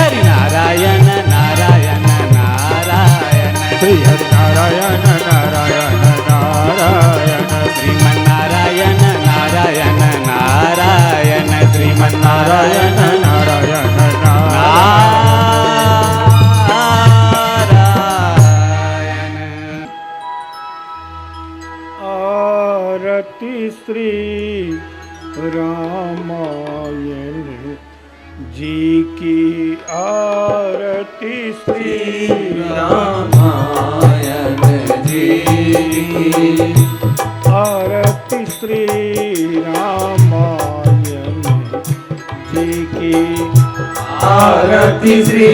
हरि नारायण नारायण नारायण श्री हरि नारायण नारायण नारायण श्रीमन्नारायण नारायण नारायण श्रीमन्नारायण नारायण नारायण। आरती श्री रामायण जी की आरती श्री रामायण जी आरती श्री रामायण जी की आरती श्री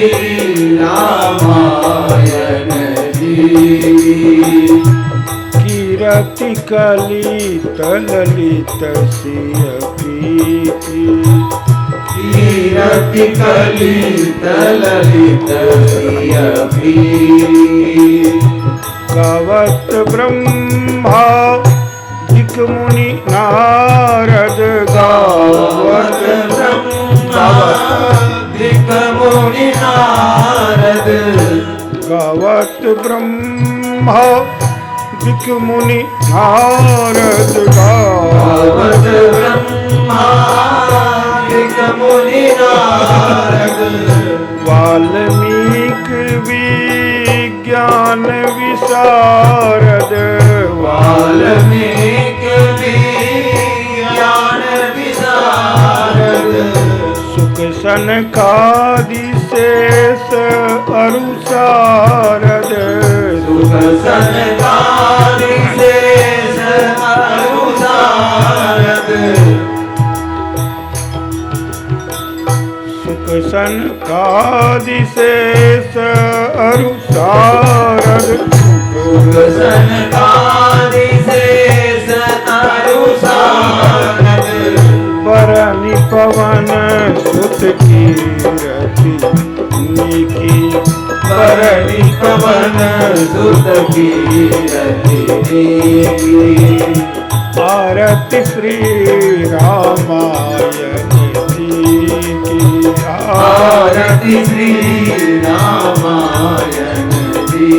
रामायण जी कीरति कलित ललित सिय प्रीति कीरति कलित ललित सिय प्रीति गावत ब्रह्मा दिक मुनि नारद गावत ब्रह्मा दिक मुनि नारद गावत ब्रह्मा दिक मुनि नारद गावत ब्रह्मा दिक मुनि नारद वाल्मीकि विज्ञान विशारद वाल्मीकि विज्ञान विशारद सुख सनकादि शेष अरु सारद सुख सनकादि शेष अरु सारद सुख सनकादि शेष अरु सारद सुख सनकादि शेष अरु सारद बरनि पवन सुत कीरति नीकी बरनि पवन सुत कीरति नीकी आरती श्री रामायण जी की आरती श्री रामायण जी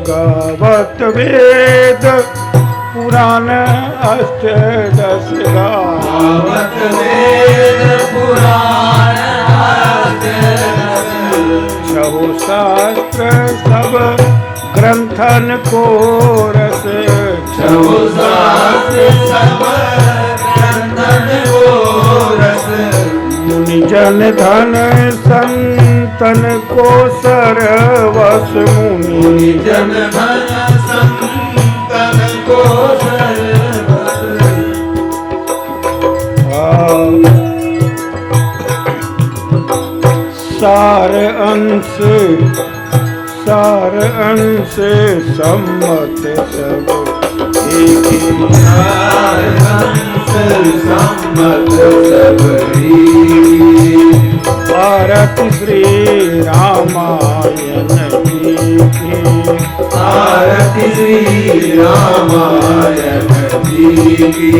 गावत वेद पुराण अष्टदश गावत वेद पुराण अष्टदश छहु शास्त्र सब ग्रंथन को रस छहु शास्त्र सब ग्रंथन को रस मुनि जन धन संतन को सरवस मुनि जन धन संतन को सरवस सार अंश सम्मत सब एक सम्मत सबरी आरती श्री रामायण जी की आरती श्री रामायण जी की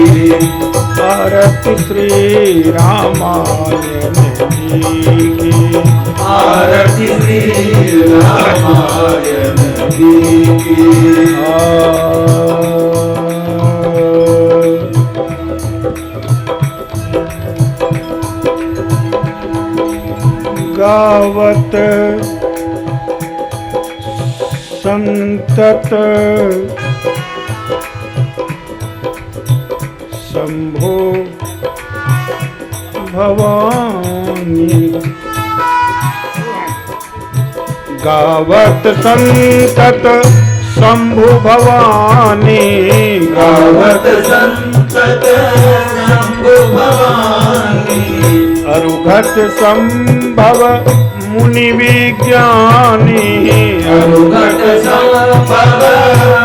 आरती श्री रामायण जी की आरती श्री रामायण जी की गावत संतत शंभो भवानी गावत संतत शंभु भवानी, गावत संतत शंभु भवानी, अरुघत संभव मुनि विज्ञानी, अरुघट संभव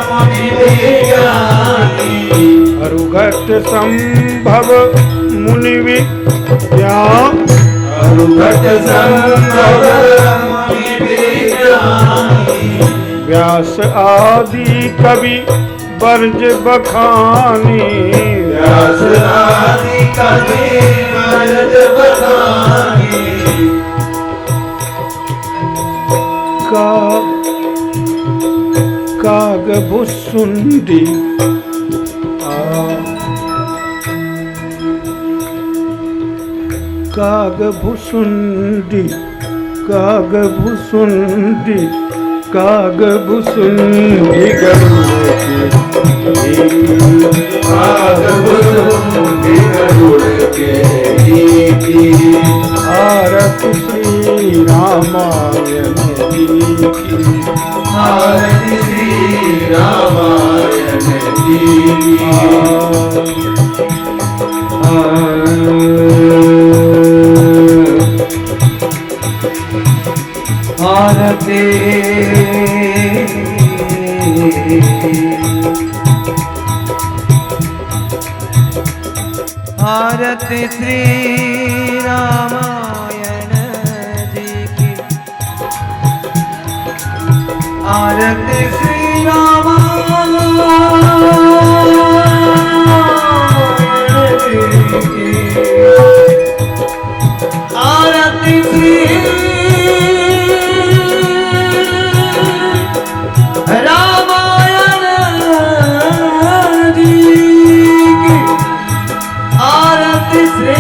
मुनि विज्ञानी, अरुघट संभव मुनि विज्ञानी, अरुघट संभव मुनि विज्ञानी, व्यास आदि कवि बरज बखानी, व्यास आदि कवि बरज बखानी, काग भुसुंडी काग भुसुंडी, काग भुसुंडी, काग भुसुंडी गरुड़ के की, आरती श्री रामायण जी की, आरती श्री रामायण जी की, आरती आरती श्री रामायण जी की, आरती श्री रामायण जी की, आरती श्री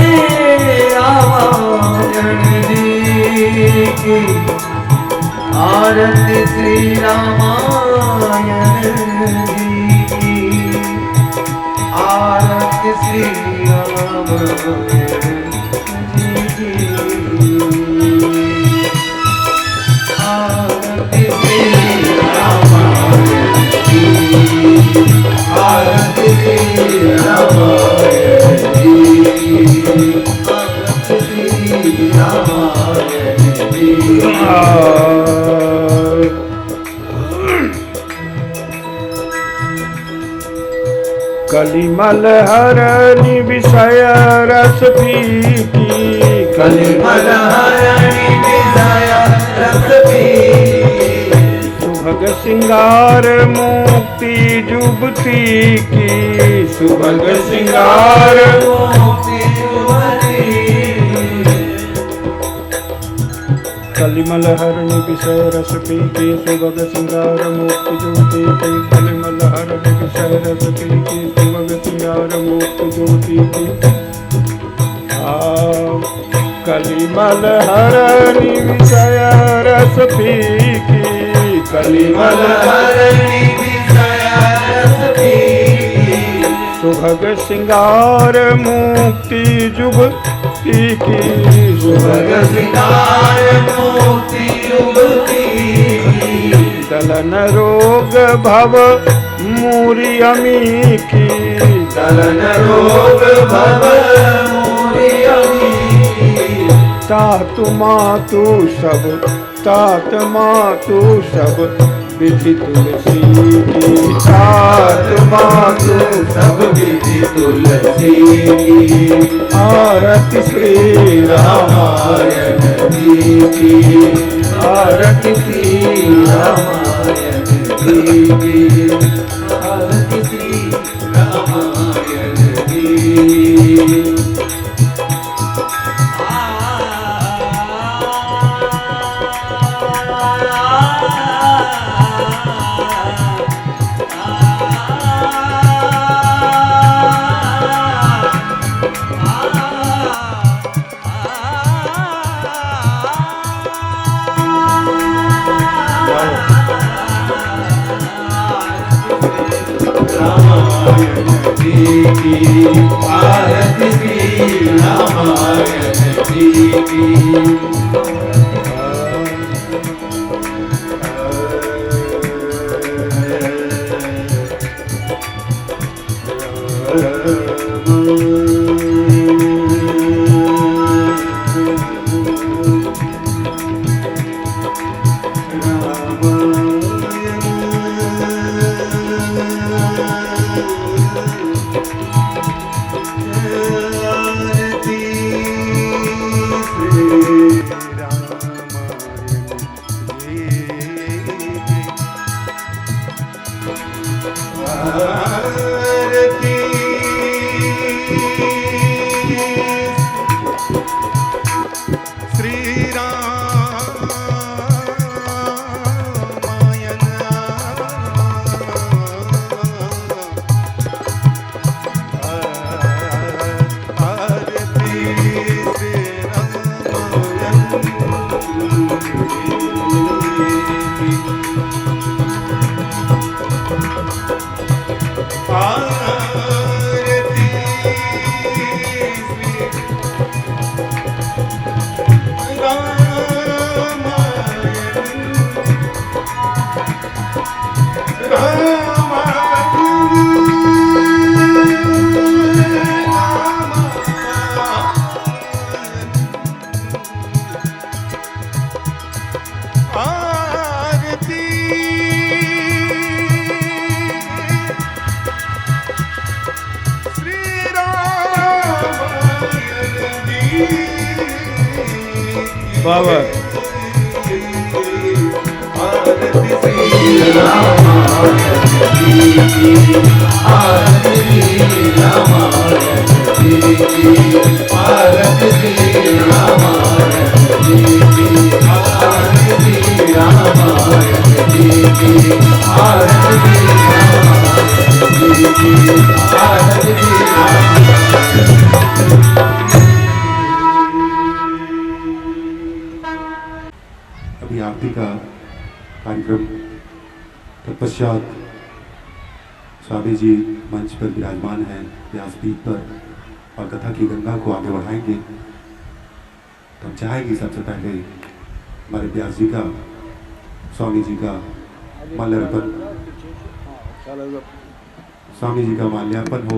रामायण जी की, आरती श्री रामायण जी की, आरती श्री रामायण जी की, आरती श्री रामायण जी की, आरती श्री रामायण जी, आरती श्री रामायण जी, आरती श्री रामायण जी। कलिमल हरनि विषय रस पीकी, कलिमल हरनि विषय रस पीकी, सुभग सिंगार मुक्ति जुबती की, सुभग सिंगार मुक्ति जुबती, कलिमल हरनि विषय रस पीकी, सुभग सिंगार मुक्ति जुबती की, कलिमल हरनि विषय रस पीकी, सुभग सिंगार मुक्ति जुबती की, कलिमल हरनि विषय रस पीकी, कलिमल हरनि विषय रस पीकी, सुभग सिंगार मुक्ति जुबती की, सुभग सिंगार मुक्ति जुबती, दलन रोग भव मूरी अमी की, दलन रोग भव मूरी अमी, तात मातु सब, तात मातु सब विधि तुलसी की, तात मातु सब विधि तुलसी की, आरती श्री रामायण जी की, आरती श्री रामायण जी की, आरती श्री रामायण जी। आरती श्री रामायण जी की, बाबा आरती श्री रामायण की आरती श्री रामायण की आरती श्री रामायण की आरती श्री रामायण की आरती श्री आरती अभी आरती का कार्यक्रम तत्पश्चात स्वामी जी मंच पर विराजमान हैं व्यासपीठ पर और कथा की गंगा को आगे बढ़ाएंगे। तो हम चाहेंगे सबसे पहले हमारे व्यास जी का स्वामी जी का माल्यार्पण स्वामी जी का माल्यार्पण हो।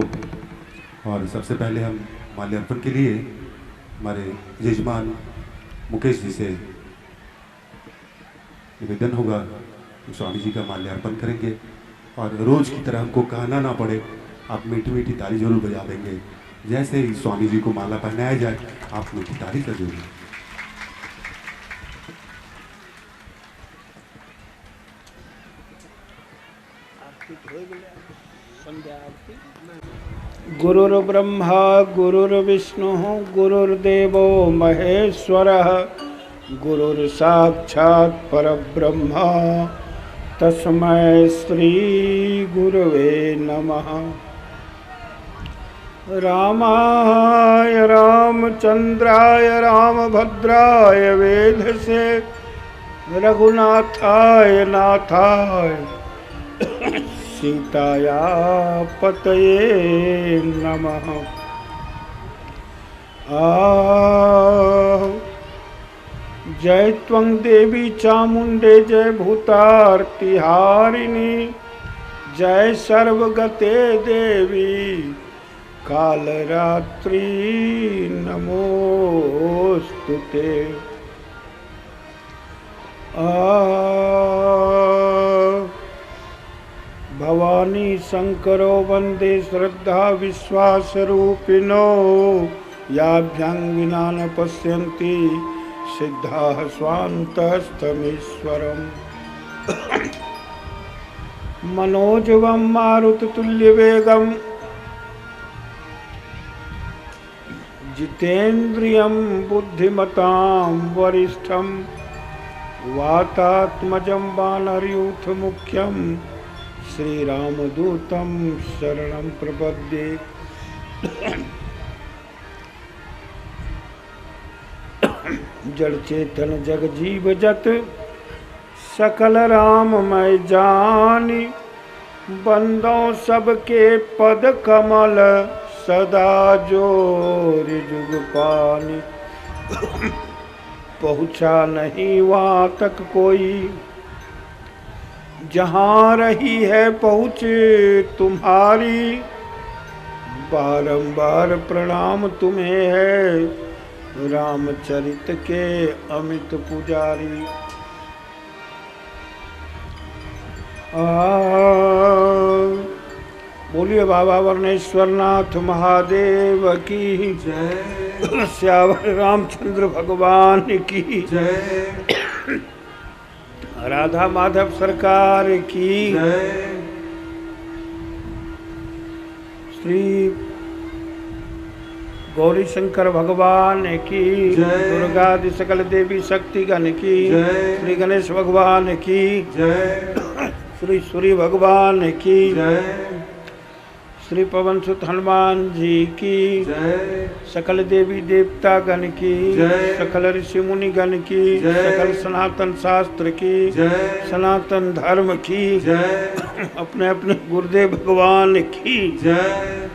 और सबसे पहले हम माल्यार्पण के लिए हमारे यजमान मुकेश जी से निवेदन होगा, स्वामी जी का माल्यार्पण करेंगे। और रोज की तरह हमको कहना ना पड़े, आप मीठी मीठी ताली जरूर बजा देंगे। जैसे ही स्वामी जी को माला पहनाया जाए आप मीठी ताली कर जरूर। गुरुर्ब्रह्मा गुरुर्विष्णु गुरुर्देवो महेश्वरः गुरुर्साक्षात् परब्रह्म तस्मै श्री गुरवे नमः। रामाय रामचंद्राय रामभद्राय वेधसे रघुनाथाय नाथाय सीताया पतये नमः। जय त्वं देवी चामुंडे जय भूतार्तिहारिणी जय सर्वगते देवी कालरात्रि नमोस्तुते। भवानी शंकरो वंदे श्रद्धा विश्वास रूपिणो याभ्यां विना न पश्यन्ति सिद्धाः स्वान्तस्तमीश्वरम्। मनोजवं मारुततुल्यवेगं जितेन्द्रियं बुद्धिमतां वरिष्ठं वातात्मजं वानरयूथमुख्यं श्रीरामदूतं शरणं प्रपद्ये। जड़ चेतन जग जीव जत सकल राम मैं जानी बंदों सबके पद कमल सदा जोर जुग पानी। पहुँचा नहीं वहाँ तक कोई जहाँ रही है पहुँच तुम्हारी बारंबार प्रणाम तुम्हें है रामचरित के अमित पुजारी। बोलिए बाबा वर्णेश्वर नाथ महादेव की जय। श्यावर रामचंद्र भगवान की जय। राधा माधव सरकार की जय। श्री गौरी शंकर भगवान की जय। दुर्गा आदि सकल देवी शक्तिगण की जय। श्री गणेश भगवान की जय। श्री सूर्य भगवान की जय। श्री पवन सुत हनुमान जी की जय। सकल देवी देवता गण की जय। सकल ऋषि मुनि गण की जय। सकल सनातन शास्त्र की जय। सनातन धर्म की जय। अपने अपने गुरुदेव भगवान की जय।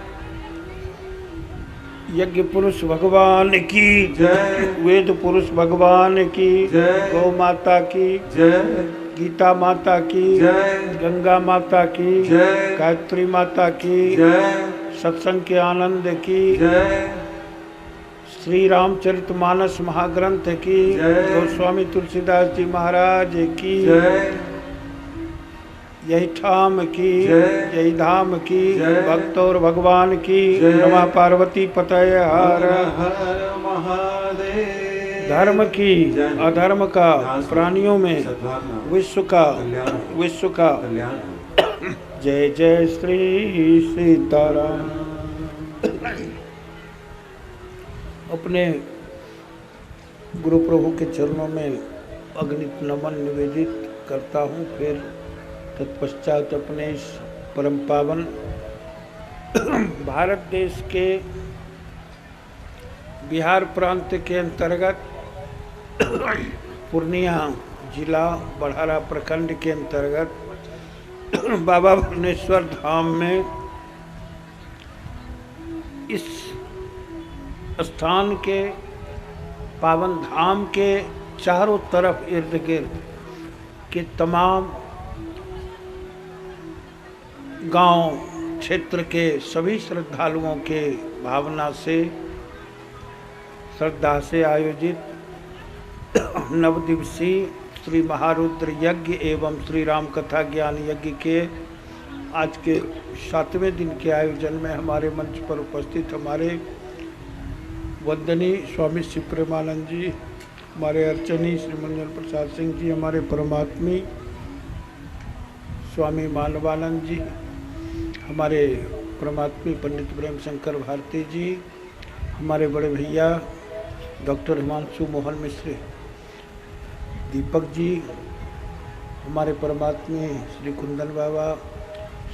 यज्ञ पुरुष भगवान की जय। वेद पुरुष भगवान की जय। गौ माता की जय। गीता माता की जय। गंगा माता की जय। गायत्री माता की जय। सत्संग के आनंद की जय। श्री रामचरितमानस महाग्रंथ की जय। गोस्वामी तुलसीदास जी महाराज की जय। यही ठाम की जय। यही धाम की जय। भक्त और भगवान की नमः। पार्वती पतये हर हर महादेव। धर्म की अधर्म का प्राणियों में सद्भावना विश्व का कल्याण हो। जय जय श्री सीताराम। अपने गुरु प्रभु के चरणों में अगणित नमन निवेदित करता हूँ। फिर तत्पश्चात अपने इस परम पावन भारत देश के बिहार प्रांत के अंतर्गत पूर्णिया जिला बड़हरा प्रखंड के अंतर्गत बाबा भुवनेश्वर धाम में इस स्थान के पावन धाम के चारों तरफ इर्द गिर्द के तमाम गांव क्षेत्र के सभी श्रद्धालुओं के भावना से श्रद्धा से आयोजित नवदिवसीय श्री महारुद्र यज्ञ एवं श्री राम कथा ज्ञान यज्ञ के आज के 7वें दिन के आयोजन में हमारे मंच पर उपस्थित हमारे वंदनीय स्वामी श्री प्रेमानंद जी, हमारे अर्चनी श्री मंजन प्रसाद सिंह जी, हमारे परमात्मी स्वामी मानवानंद जी, हमारे परमात्मी पंडित प्रेम शंकर भारती जी, हमारे बड़े भैया डॉक्टर हिमांशु मोहन मिश्र दीपक जी, हमारे परमात्मी श्री कुंदन बाबा,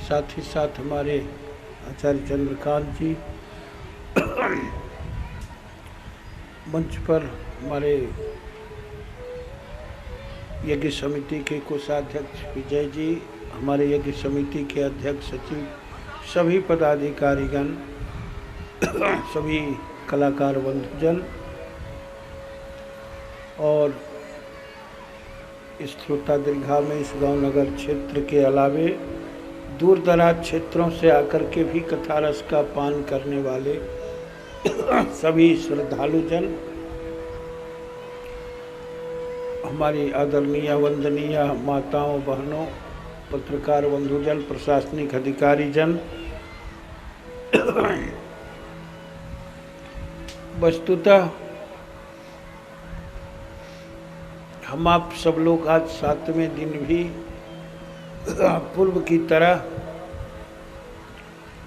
साथ ही साथ हमारे आचार्य चंद्रकांत जी, मंच पर हमारे यज्ञ समिति के कोषाध्यक्ष विजय जी, हमारे यज्ञ समिति के अध्यक्ष सचिव, सभी पदाधिकारीगण, सभी कलाकार बंधुजन और इस श्रोता दीर्घा में इस गांव नगर क्षेत्र के अलावे दूर दराज क्षेत्रों से आकर के भी कथा रस का पान करने वाले सभी श्रद्धालुजन, हमारी आदरणीय वंदनीय माताओं बहनों, पत्रकार बंधुजन, प्रशासनिक अधिकारी जन, वस्तुतः हम आप सब लोग आज 7वें दिन भी पूर्व की तरह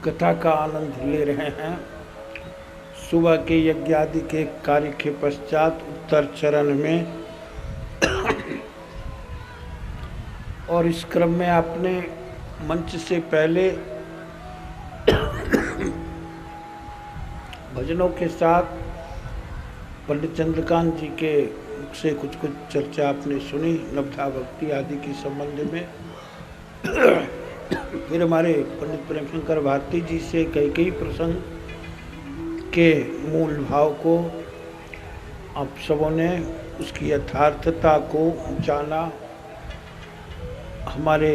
कथा का आनंद ले रहे हैं। सुबह के यज्ञ आदि के कार्य के पश्चात उत्तर चरण में और इस क्रम में आपने मंच से पहले भजनों के साथ पंडित चंद्रकांत जी के से कुछ चर्चा आपने सुनी नवधा भक्ति आदि के संबंध में। फिर हमारे पंडित प्रेम शंकर भारती जी से कई प्रसंग के मूल भाव को आप सबों ने उसकी यथार्थता को जाना। हमारे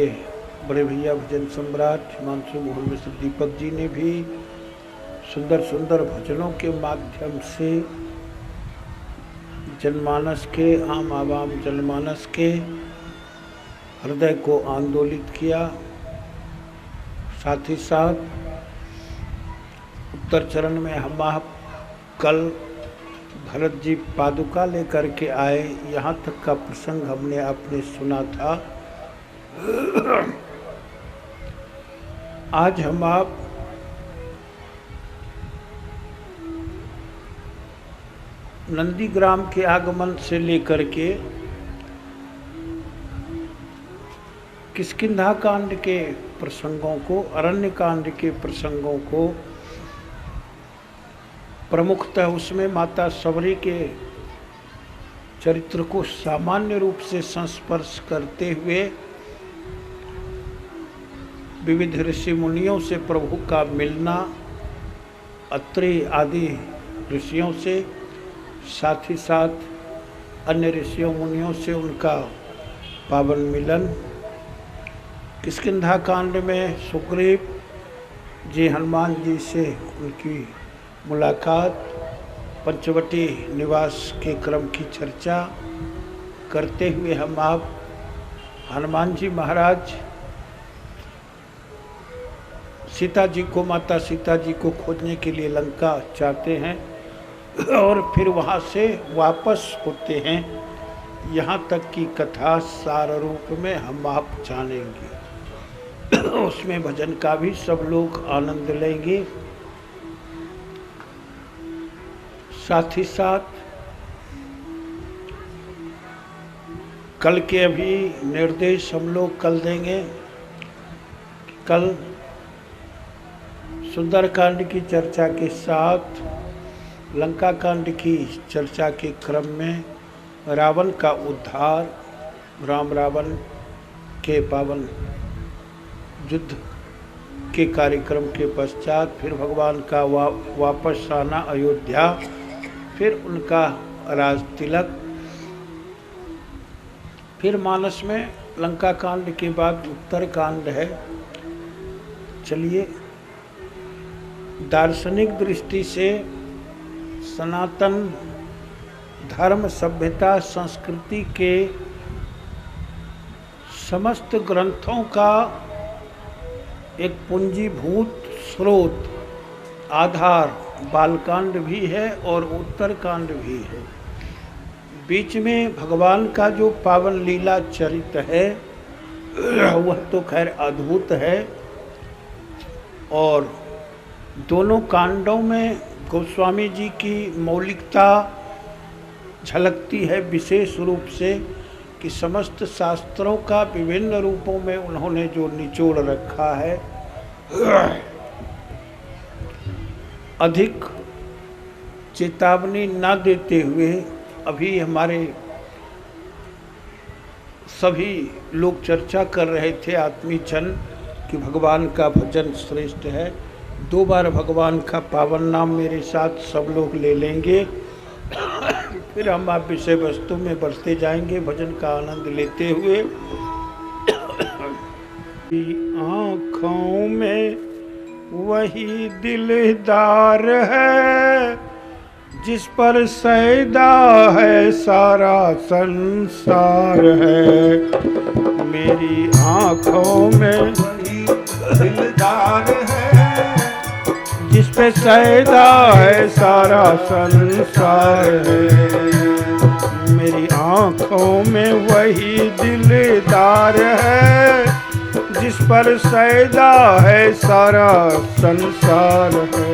बड़े भैया भजन सम्राट हिमांशु मोहन मिश्र दीपक जी ने भी सुंदर सुंदर भजनों के माध्यम से जनमानस के आम आवाम जनमानस के हृदय को आंदोलित किया। साथ ही साथ उत्तर चरण में हम आप कल भरत जी पादुका लेकर के आए, यहाँ तक का प्रसंग हमने आपने सुना था। आज हम आप नंदीग्राम के आगमन से लेकर के किष्किंधा कांड के प्रसंगों को, अरण्य कांड के प्रसंगों को, प्रमुखतः उसमें माता सबरी के चरित्र को सामान्य रूप से संस्पर्श करते हुए विविध ऋषि मुनियों से प्रभु का मिलना, अत्रि आदि ऋषियों से, साथ ही साथ अन्य ऋषियों मुनियों से उनका पावन मिलन। किष्किंधा कांड में सुग्रीव जी हनुमान जी से उनकी मुलाकात, पंचवटी निवास के क्रम की चर्चा करते हुए हम आप हनुमान जी महाराज सीता जी को, माता सीता जी को खोजने के लिए लंका चाहते हैं और फिर वहाँ से वापस होते हैं। यहाँ तक की कथा सार रूप में हम आप जानेंगे। उसमें भजन का भी सब लोग आनंद लेंगे। साथ ही साथ कल के अभी निर्देश हम लोग कल देंगे। कल सुंदरकांड की चर्चा के साथ लंका कांड की चर्चा के क्रम में रावण का उद्धार, राम रावण के पावन युद्ध के कार्यक्रम के पश्चात फिर भगवान का वापस आना अयोध्या, फिर उनका राज तिलक, फिर मानस में लंका कांड के बाद उत्तर कांड है। चलिए, दार्शनिक दृष्टि से सनातन धर्म, सभ्यता, संस्कृति के समस्त ग्रंथों का एक पूंजीभूत स्रोत, आधार बालकांड भी है और उत्तरकांड भी है। बीच में भगवान का जो पावन लीला चरित है वह तो खैर अद्भुत है, और दोनों कांडों में गोस्वामी जी की मौलिकता झलकती है विशेष रूप से कि समस्त शास्त्रों का विभिन्न रूपों में उन्होंने जो निचोड़ रखा है। अधिक चेतावनी न देते हुए अभी हमारे सभी लोग चर्चा कर रहे थे आत्मीजन कि भगवान का भजन श्रेष्ठ है। 2 बार भगवान का पावन नाम मेरे साथ सब लोग ले लेंगे, फिर हम आप विषय वस्तु में बढ़ते जाएंगे भजन का आनंद लेते हुए। आँखों में वही दिलदार है जिस पर सैदा है सारा संसार है। मेरी आँखों में वही दिलदार है जिस पे सैदा है सारा संसार है। मेरी आँखों में वही दिलदार है जिस पर सैदा है सारा संसार है।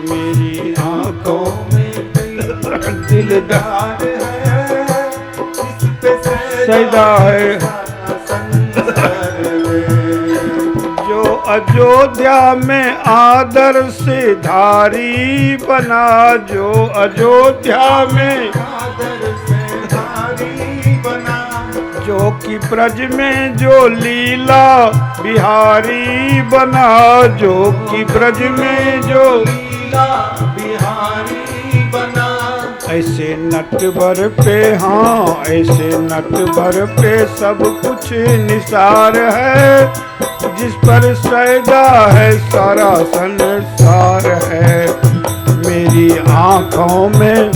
मेरी आँखों में दिलदार है जिस पे सैदा है संसार है। जो अयोध्या में आदर से धारी बना, जो अयोध्या में आदर से धारी बना, जो कि ब्रज में जो लीला बिहारी बना, जो कि ब्रज में जो लीला बिहारी बना। ऐसे नटवर पे, हाँ ऐसे नटवर पे सब कुछ निसार है जिस पर सैदा है सारा संसार है। मेरी आँखों में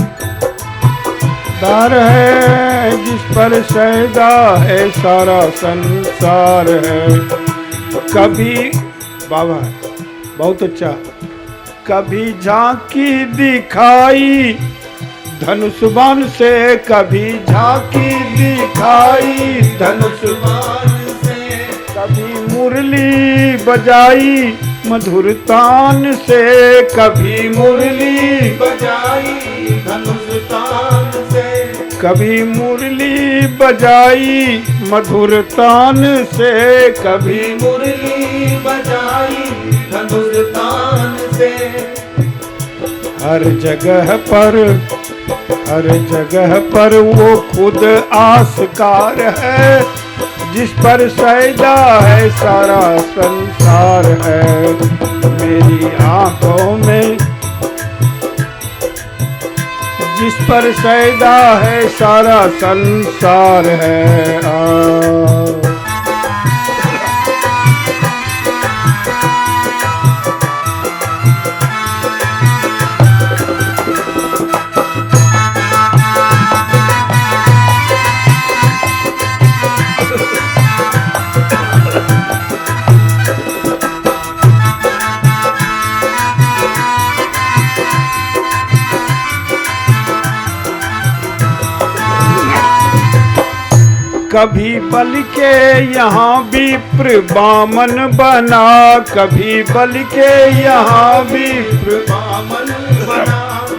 दार है जिस पर सैदा है सारा संसार है। कभी बाबा बहुत अच्छा, कभी झांकी दिखाई धनुष बाण से, कभी झांकी दिखाई धनुष बाण से, कभी मुरली बजाई मधुर तान से, कभी मुरली बजाई धनुष तान से, कभी मुरली बजाई मधुर तान से, कभी मुरली बजाई धनुष तान से। हर जगह पर वो खुद आस्कार है जिस पर सैदा है सारा संसार है। मेरी आँखों में जिस पर सैदा है सारा संसार है। कभी बल के यहाँ विप्र बामन बना, कभी बल के यहाँ विप्र बामन बना,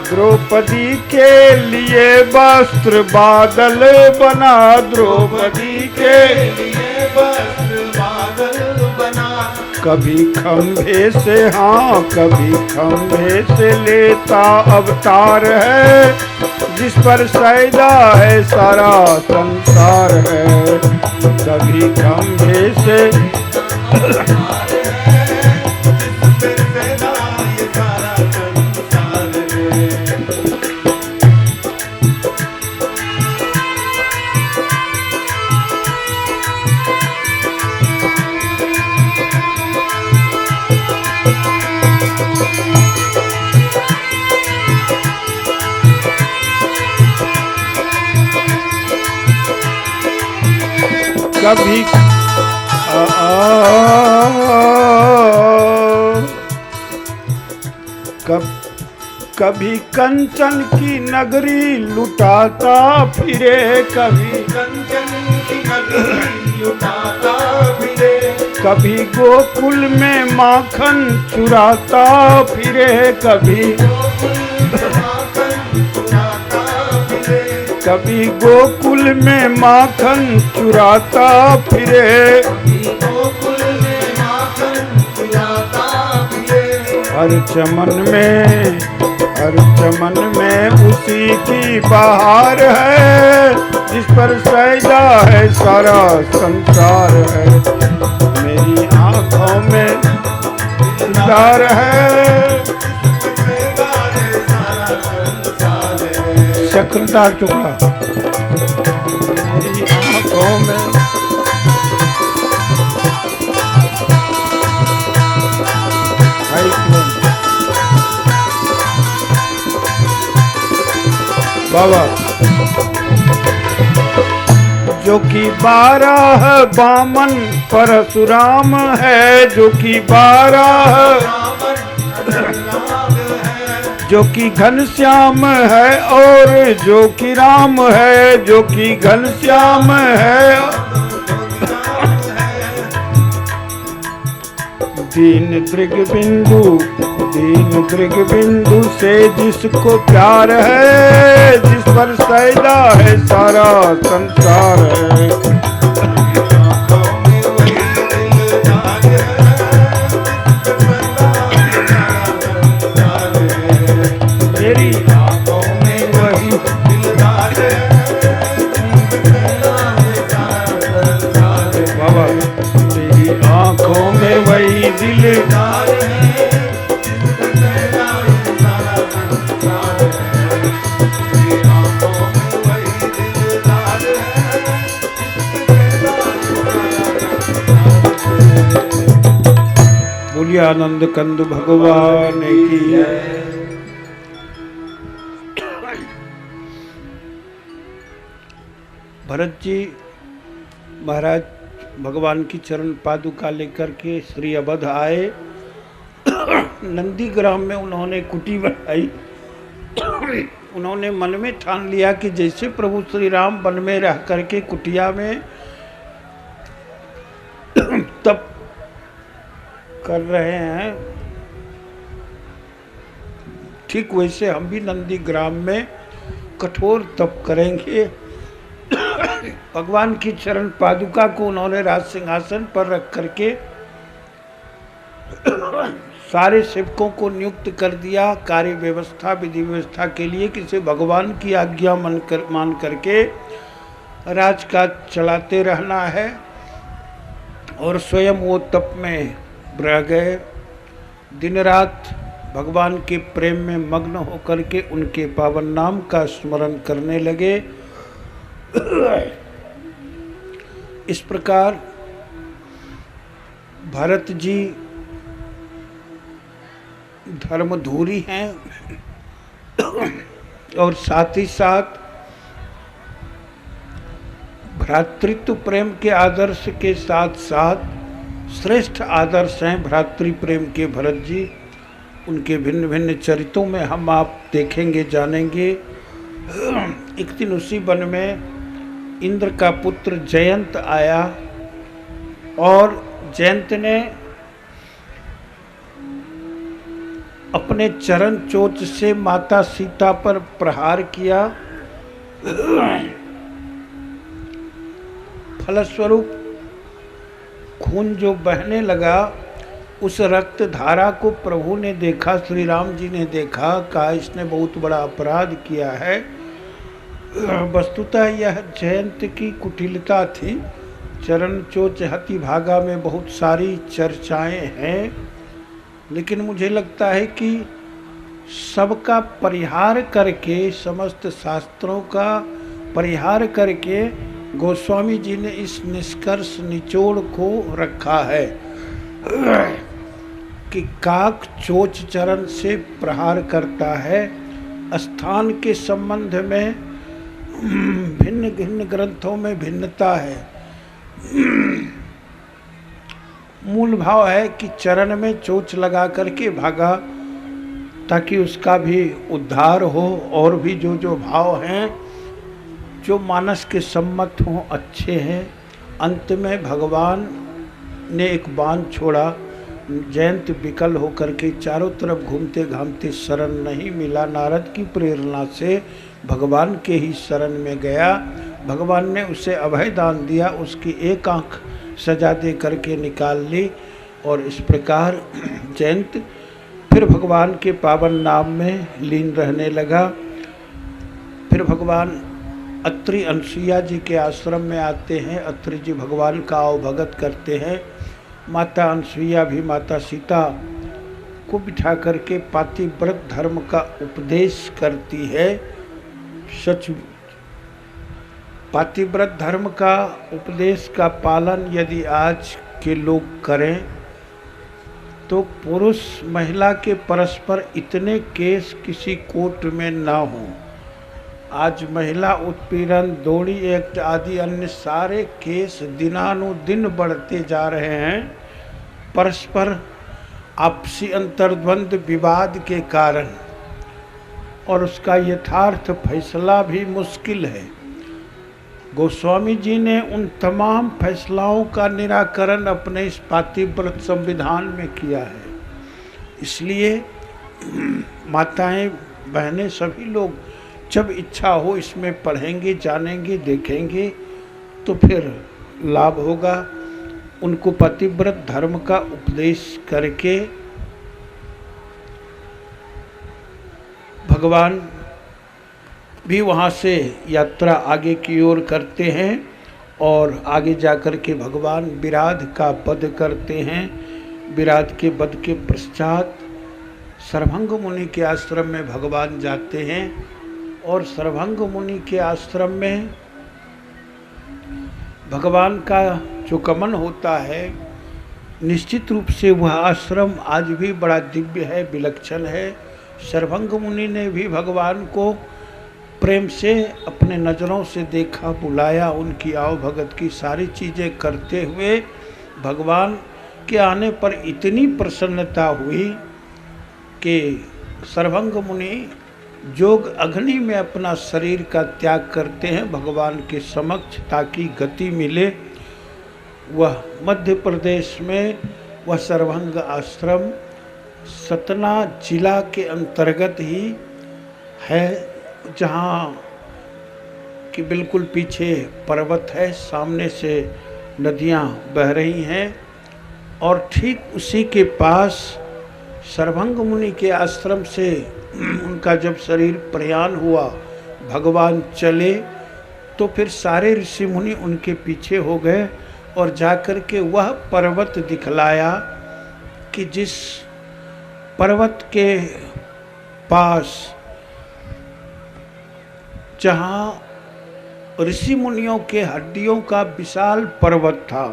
द्रौपदी के लिए वस्त्र बादल बना, द्रौपदी के लिए वस्त्र बादल बना, कभी खंभे से, हाँ कभी खंभे से लेता अवतार है, जिस पर सैदा है सारा संसार है, कभी खंभे से कभी कभी कंचन की नगरी लुटाता फिरे, कभी कंचन की नगरी लुटाता फिरे, कभी गोकुल में माखन चुराता फिरे, कभी कभी गोकुल में माखन चुराता फिरे, गोकुल में माखन चुराता फिरे, हर चमन में उसी की बहार है, जिस पर सैदा है सारा संसार है, मेरी आँखों में दिलदार है, शक्लदार टुकड़ा मेरी आँखों में, बाबा जो कि 12 बामन परशुराम है, जो कि 12 जो कि घनश्याम है और जो कि राम है, जो कि घनश्याम है, दीन दृग बिंदु से जिसको प्यार है, जिस पर सैदा है सारा संसार है, मेरी आंखों में वही दिलदार बाबा, तेरी आंखों में वही दिलदार बोलिए आनंद कंद भगवान की। भरत जी महाराज भगवान की चरण पादुका लेकर के श्री अवध आए। नंदीग्राम में उन्होंने कुटी बनाई। उन्होंने मन में ठान लिया कि जैसे प्रभु श्री राम वन में रह करके कुटिया में तप कर रहे हैं, ठीक वैसे हम भी नंदीग्राम में कठोर तप करेंगे। भगवान की चरण पादुका को उन्होंने राज सिंहासन पर रख करके सारे सेवकों को नियुक्त कर दिया कार्य व्यवस्था विधि व्यवस्था के लिए, किसी भगवान की आज्ञा मान करके राजकाज चलाते रहना है। और स्वयं वो तप में रह गए। दिन रात भगवान के प्रेम में मग्न होकर के उनके पावन नाम का स्मरण करने लगे। इस प्रकार भरत जी धर्मधूरी हैं और साथ ही साथ भ्रातृत्व प्रेम के आदर्श के साथ साथ श्रेष्ठ आदर्श हैं भ्रातृ प्रेम के भरत जी। उनके भिन्न भिन्न चरित्रों में हम आप देखेंगे जानेंगे। एक दिन उसी वन में इंद्र का पुत्र जयंत आया और जयंत ने अपने चरण चोच से माता सीता पर प्रहार किया। फलस्वरूप खून जो बहने लगा, उस रक्त धारा को प्रभु ने देखा, श्री राम जी ने देखा, कहा इसने बहुत बड़ा अपराध किया है। वस्तुतः यह जयंत की कुटिलता थी। चरण चोच हति भागा में बहुत सारी चर्चाएं हैं, लेकिन मुझे लगता है कि सबका परिहार करके, समस्त शास्त्रों का परिहार करके गोस्वामी जी ने इस निष्कर्ष निचोड़ को रखा है कि काक चोच चरण से प्रहार करता है। स्थान के संबंध में भिन्न भिन्न ग्रंथों में भिन्नता है। मूल भाव है कि चरण में चोच लगा करके भागा ताकि उसका भी उद्धार हो, और भी जो जो भाव हैं जो मानस के सम्मत हों, अच्छे हैं। अंत में भगवान ने एक बाण छोड़ा, जयंत विकल होकर के चारों तरफ घूमते घामते शरण नहीं मिला, नारद की प्रेरणा से भगवान के ही शरण में गया। भगवान ने उसे अभय दान दिया, उसकी एक आंख सजा दे करके निकाल ली, और इस प्रकार जयंत फिर भगवान के पावन नाम में लीन रहने लगा। फिर भगवान अत्रि अनसुईया जी के आश्रम में आते हैं। अत्रि जी भगवान का अवभगत करते हैं। माता अनसुईया भी माता सीता को बिठा करके पातिव्रत धर्म का उपदेश करती है। सच पातिव्रत धर्म का उपदेश का पालन यदि आज के लोग करें तो पुरुष महिला के परस्पर इतने केस किसी कोर्ट में ना हो। आज महिला उत्पीड़न, दोहरी एक्ट आदि अन्य सारे केस दिनानुदिन बढ़ते जा रहे हैं, परस्पर आपसी अंतर्द्वंद विवाद के कारण, और उसका यथार्थ फैसला भी मुश्किल है। गोस्वामी जी ने उन तमाम फैसलाओं का निराकरण अपने इस पातिव्रत संविधान में किया है। इसलिए माताएं, बहनें, सभी लोग जब इच्छा हो इसमें पढ़ेंगे, जानेंगे, देखेंगे तो फिर लाभ होगा। उनको पतिव्रत धर्म का उपदेश करके भगवान भी वहाँ से यात्रा आगे की ओर करते हैं, और आगे जाकर के भगवान विराध का वध करते हैं। विराध के वध के पश्चात सर्वभंग मुनि के आश्रम में भगवान जाते हैं, और सर्वभंग मुनि के आश्रम में भगवान का जो गमन होता है, निश्चित रूप से वह आश्रम आज भी बड़ा दिव्य है, विलक्षण है। सर्वभंग मुनि ने भी भगवान को प्रेम से अपने नज़रों से देखा, बुलाया, उनकी आओ भगत की सारी चीज़ें करते हुए भगवान के आने पर इतनी प्रसन्नता हुई कि सर्वभंग मुनि जोग अग्नि में अपना शरीर का त्याग करते हैं भगवान के समक्ष, ताकि गति मिले। वह मध्य प्रदेश में वह सर्वभंग आश्रम सतना जिला के अंतर्गत ही है, जहाँ कि बिल्कुल पीछे पर्वत है, सामने से नदियाँ बह रही हैं, और ठीक उसी के पास सर्वभंग मुनि के आश्रम से उनका जब शरीर प्रयाण हुआ, भगवान चले, तो फिर सारे ऋषि मुनि उनके पीछे हो गए, और जाकर के वह पर्वत दिखलाया कि जिस पर्वत के पास जहाँ ऋषि मुनियों के हड्डियों का विशाल पर्वत था,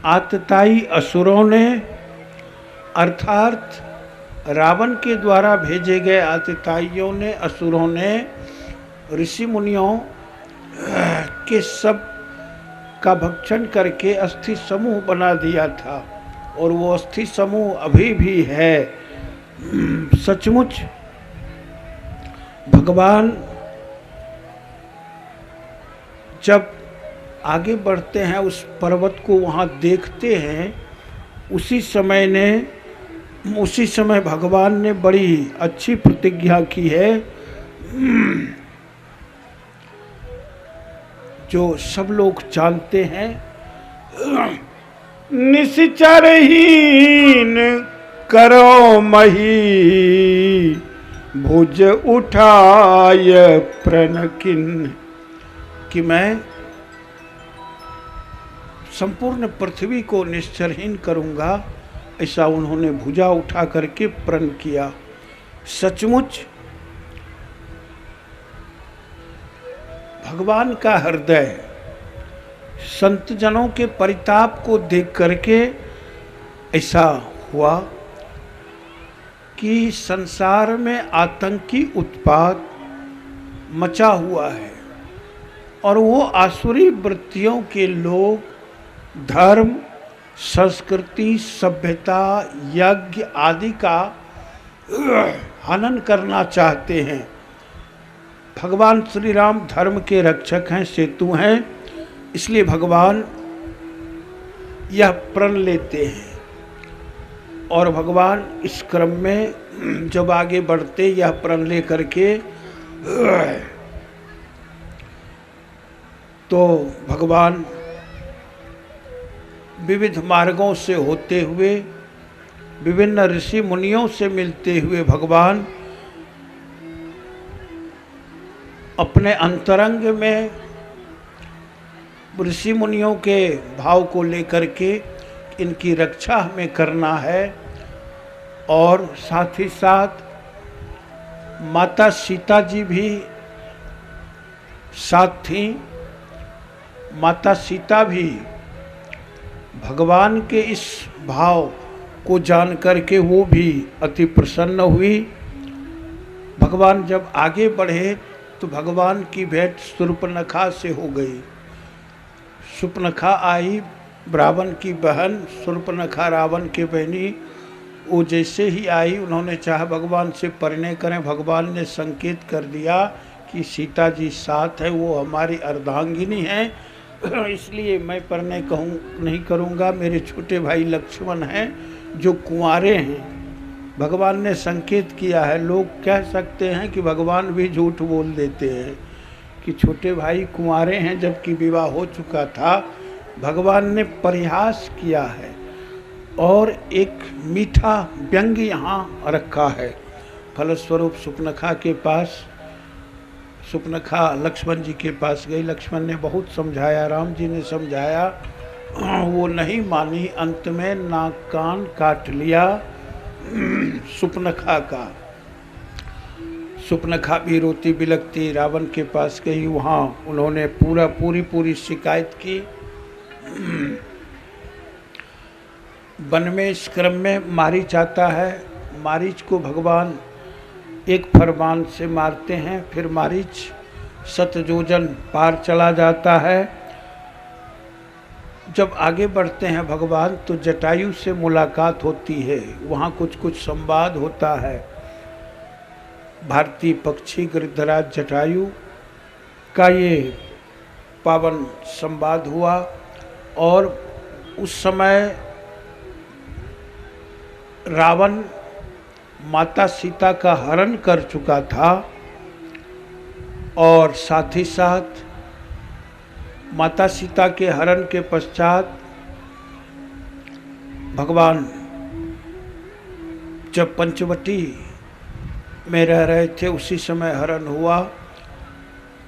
आतताई असुरों ने, अर्थात रावण के द्वारा भेजे गए आतताइयों ने, असुरों ने ऋषि मुनियों के सब का भक्षण करके अस्थि समूह बना दिया था, और वो अस्थि समूह अभी भी है। सचमुच भगवान जब आगे बढ़ते हैं उस पर्वत को वहाँ देखते हैं, उसी समय भगवान ने बड़ी अच्छी प्रतिज्ञा की है जो सब लोग जानते हैं। निश्चरहीन करो मही, भुज उठाय प्रण किन्ह, कि मैं संपूर्ण पृथ्वी को निश्चरहीन करूंगा, ऐसा उन्होंने भुजा उठा करके प्रण किया। सचमुच भगवान का हृदय संत जनों के परिताप को देख करके ऐसा हुआ कि संसार में आतंकी उत्पात मचा हुआ है और वो आसुरी वृत्तियों के लोग धर्म, संस्कृति, सभ्यता, यज्ञ आदि का हनन करना चाहते हैं। भगवान श्री राम धर्म के रक्षक हैं, सेतु हैं, इसलिए भगवान यह प्रण लेते हैं। और भगवान इस क्रम में जब आगे बढ़ते यह प्रण ले करके, तो भगवान विविध मार्गों से होते हुए, विभिन्न ऋषि मुनियों से मिलते हुए भगवान अपने अंतरंग में ऋषि मुनियों के भाव को लेकर के इनकी रक्षा हमें करना है। और साथ ही साथ माता सीता जी भी साथ थी। माता सीता भी भगवान के इस भाव को जान करके वो भी अति प्रसन्न हुई। भगवान जब आगे बढ़े तो भगवान की भेंट शूर्पणखा से हो गई। शूर्पणखा आई, रावण की बहन शूर्पणखा रावण के बहनी। वो जैसे ही आई उन्होंने चाहा भगवान से परिणय करें, भगवान ने संकेत कर दिया कि सीता जी साथ है, वो हमारी अर्धांगिनी हैं, इसलिए मैं परिणय नहीं करूँगा। मेरे छोटे भाई लक्ष्मण हैं जो कुंवारे हैं। भगवान ने संकेत किया है। लोग कह सकते हैं कि भगवान भी झूठ बोल देते हैं कि छोटे भाई कुंवारे हैं जबकि विवाह हो चुका था। भगवान ने परिहास किया है और एक मीठा व्यंग्य यहाँ रखा है। फलस्वरूप शूर्पणखा के पास, शूर्पणखा लक्ष्मण जी के पास गई। लक्ष्मण ने बहुत समझाया, राम जी ने समझाया, वो नहीं मानी। अंत में नाक कान काट लिया शूर्पणखा का। शूर्पणखा भी रोती बिलखती रावण के पास गई। वहाँ उन्होंने पूरी शिकायत की। वन में इस क्रम में मारीच आता है। मारीच को भगवान एक फरमान से मारते हैं। फिर मारीच 7 योजन पार चला जाता है। जब आगे बढ़ते हैं भगवान तो जटायु से मुलाकात होती है। वहाँ कुछ संवाद होता है। भारतीय पक्षी गिरिधराज जटायु का ये पावन संवाद हुआ। और उस समय रावण माता सीता का हरण कर चुका था और साथ ही साथ माता सीता के हरण के पश्चात भगवान जब पंचवटी में रह रहे थे उसी समय हरण हुआ।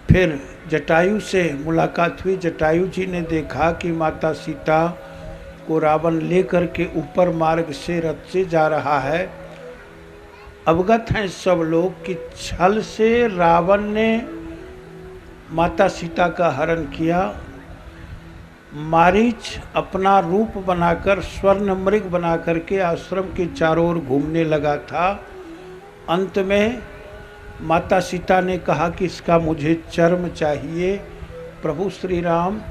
फिर जटायु से मुलाकात हुई। जटायु जी ने देखा कि माता सीता को रावण लेकर के ऊपर मार्ग से रथ से जा रहा है। अवगत हैं सब लोग कि छल से रावण ने माता सीता का हरण किया। मारीच अपना रूप बनाकर स्वर्ण मृग बना करके आश्रम के चारों ओर घूमने लगा था। अंत में माता सीता ने कहा कि इसका मुझे चर्म चाहिए। प्रभु श्री राम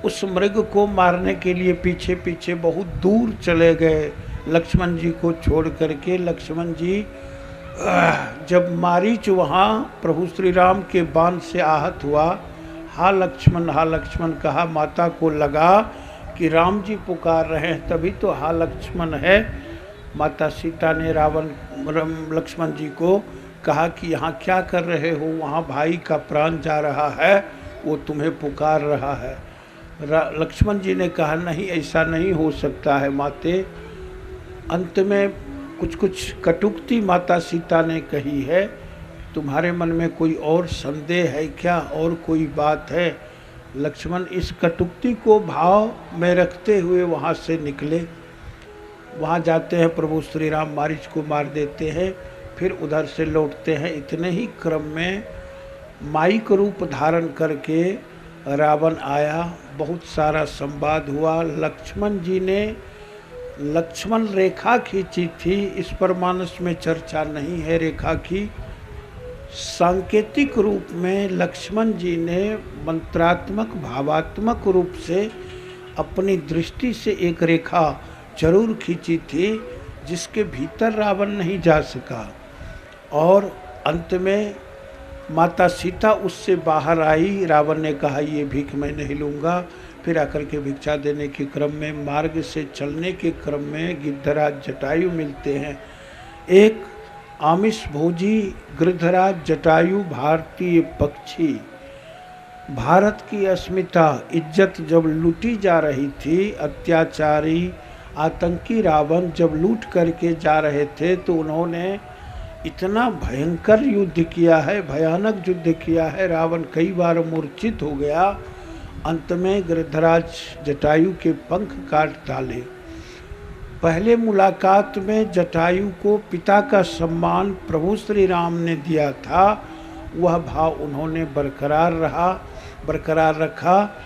उस मृग को मारने के लिए पीछे पीछे बहुत दूर चले गए लक्ष्मण जी को छोड़ करके। लक्ष्मण जी जब मारीच वहाँ प्रभु श्री राम के बाण से आहत हुआ, हा लक्ष्मण कहा। माता को लगा कि राम जी पुकार रहे हैं, तभी तो हा लक्ष्मण है। माता सीता ने लक्ष्मण जी को कहा कि यहाँ क्या कर रहे हो, वहाँ भाई का प्राण जा रहा है, वो तुम्हें पुकार रहा है। लक्ष्मण जी ने कहा नहीं, ऐसा नहीं हो सकता है माते। अंत में कुछ कटुक्ति माता सीता ने कही है, तुम्हारे मन में कोई और संदेह है क्या, और कोई बात है? लक्ष्मण इस कटुक्ति को भाव में रखते हुए वहाँ से निकले। वहाँ जाते हैं, प्रभु श्री राम मारीच को मार देते हैं, फिर उधर से लौटते हैं। इतने ही क्रम में माईक रूप धारण करके रावण आया। बहुत सारा संवाद हुआ। लक्ष्मण जी ने लक्ष्मण रेखा खींची थी, इस पर मानस में चर्चा नहीं है रेखा की। सांकेतिक रूप में लक्ष्मण जी ने मंत्रात्मक भावात्मक रूप से अपनी दृष्टि से एक रेखा जरूर खींची थी, जिसके भीतर रावण नहीं जा सका। और अंत में माता सीता उससे बाहर आई। रावण ने कहा ये भीख मैं नहीं लूँगा। फिर आकर के भिक्षा देने के क्रम में, मार्ग से चलने के क्रम में गिद्धराज जटायु मिलते हैं। एक आमिष भोजी गिद्धराज जटायु भारतीय पक्षी, भारत की अस्मिता इज्जत जब लूटी जा रही थी, अत्याचारी आतंकी रावण जब लूट करके जा रहे थे, तो उन्होंने इतना भयंकर युद्ध किया है, भयानक युद्ध किया है। रावण कई बार मूर्छित हो गया। अंत में गिद्धराज जटायु के पंख काट डाले। पहले मुलाकात में जटायु को पिता का सम्मान प्रभु श्री राम ने दिया था, वह भाव उन्होंने बरकरार रखा।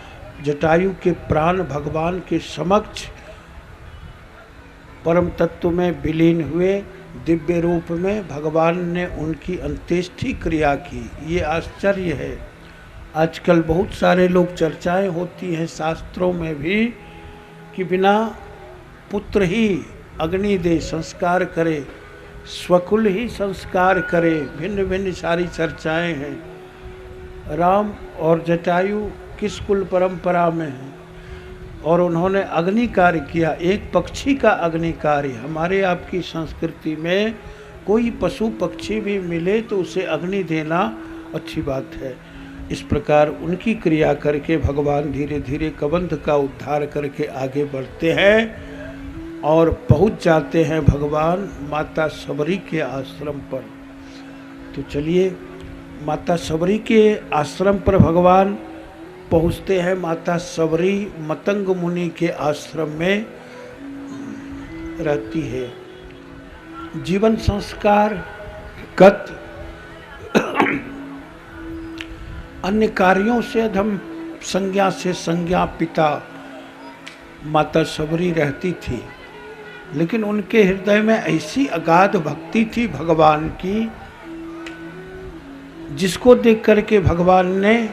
जटायु के प्राण भगवान के समक्ष परम तत्व में विलीन हुए। दिव्य रूप में भगवान ने उनकी अंत्येष्टि क्रिया की। ये आश्चर्य है। आजकल बहुत सारे लोग, चर्चाएं होती हैं शास्त्रों में भी, कि बिना पुत्र ही अग्नि दे संस्कार करे, स्वकुल ही संस्कार करे, भिन्न भिन्न सारी चर्चाएं हैं। राम और जटायु किस कुल परंपरा में हैं, और उन्होंने अग्नि कार्य किया, एक पक्षी का अग्नि कार्य। हमारे आपकी संस्कृति में कोई पशु पक्षी भी मिले तो उसे अग्नि देना अच्छी बात है। इस प्रकार उनकी क्रिया करके भगवान धीरे धीरे कबंध का उद्धार करके आगे बढ़ते हैं और पहुंच जाते हैं भगवान माता सबरी के आश्रम पर। तो चलिए, माता सबरी के आश्रम पर भगवान पहुंचते हैं। माता सबरी मतंग मुनि के आश्रम में रहती है। जीवन संस्कार गत अन्य कार्यों से अधम संज्ञा से संज्ञा पिता माता सबरी रहती थी, लेकिन उनके हृदय में ऐसी अगाध भक्ति थी भगवान की, जिसको देख करके भगवान ने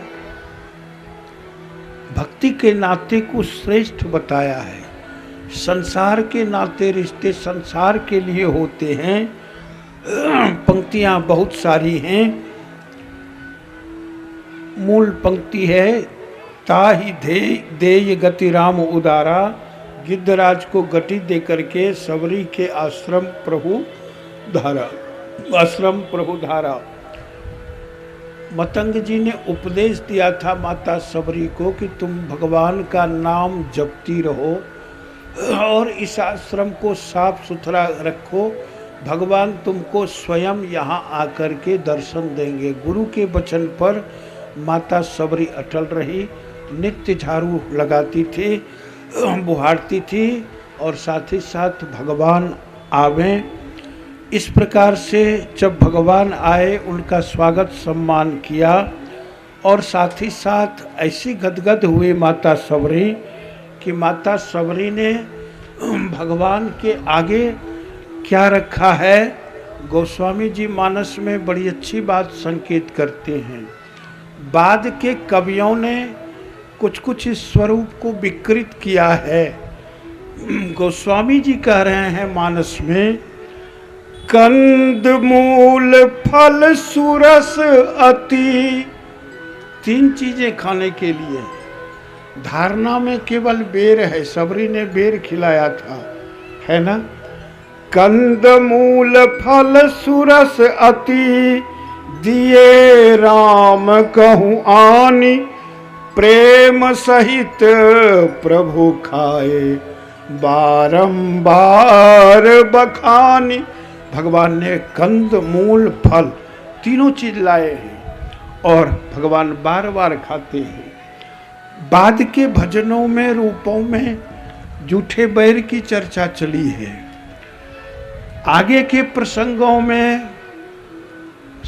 भक्ति के नाते को श्रेष्ठ बताया है। संसार के नाते रिश्ते संसार के लिए होते हैं। पंक्तियां बहुत सारी हैं। मूल पंक्ति है, ताहि देय गति राम उदारा, गिद्धराज को गति दे करके सबरी के आश्रम प्रभु धारा। मतंग जी ने उपदेश दिया था माता सबरी को कि तुम भगवान का नाम जपती रहो और इस आश्रम को साफ सुथरा रखो, भगवान तुमको स्वयं यहाँ आकर के दर्शन देंगे। गुरु के वचन पर माता सबरी अटल रही, नित्य झाड़ू लगाती थी, बुहारती थी और साथ ही साथ भगवान आवे। इस प्रकार से जब भगवान आए उनका स्वागत सम्मान किया और साथ ही साथ ऐसी गदगद हुई माता सबरी कि माता सबरी ने भगवान के आगे क्या रखा है। गोस्वामी जी मानस में बड़ी अच्छी बात संकेत करते हैं। बाद के कवियों ने कुछ इस स्वरूप को विकृत किया है। गोस्वामी जी कह रहे हैं मानस में, कंद मूल फल सुरस अति 3 चीजें खाने के लिए। धारणा में केवल बेर है, सबरी ने बेर खिलाया था, है ना। कंद मूल फल सुरस अति दिए राम कहूँ आनी, प्रेम सहित प्रभु खाए बारंबार बखानी। भगवान ने कंद मूल फल तीनों चीज लाए हैं और भगवान बार बार खाते हैं। बाद के भजनों में, रूपों में जूठे बैर की चर्चा चली है। आगे के प्रसंगों में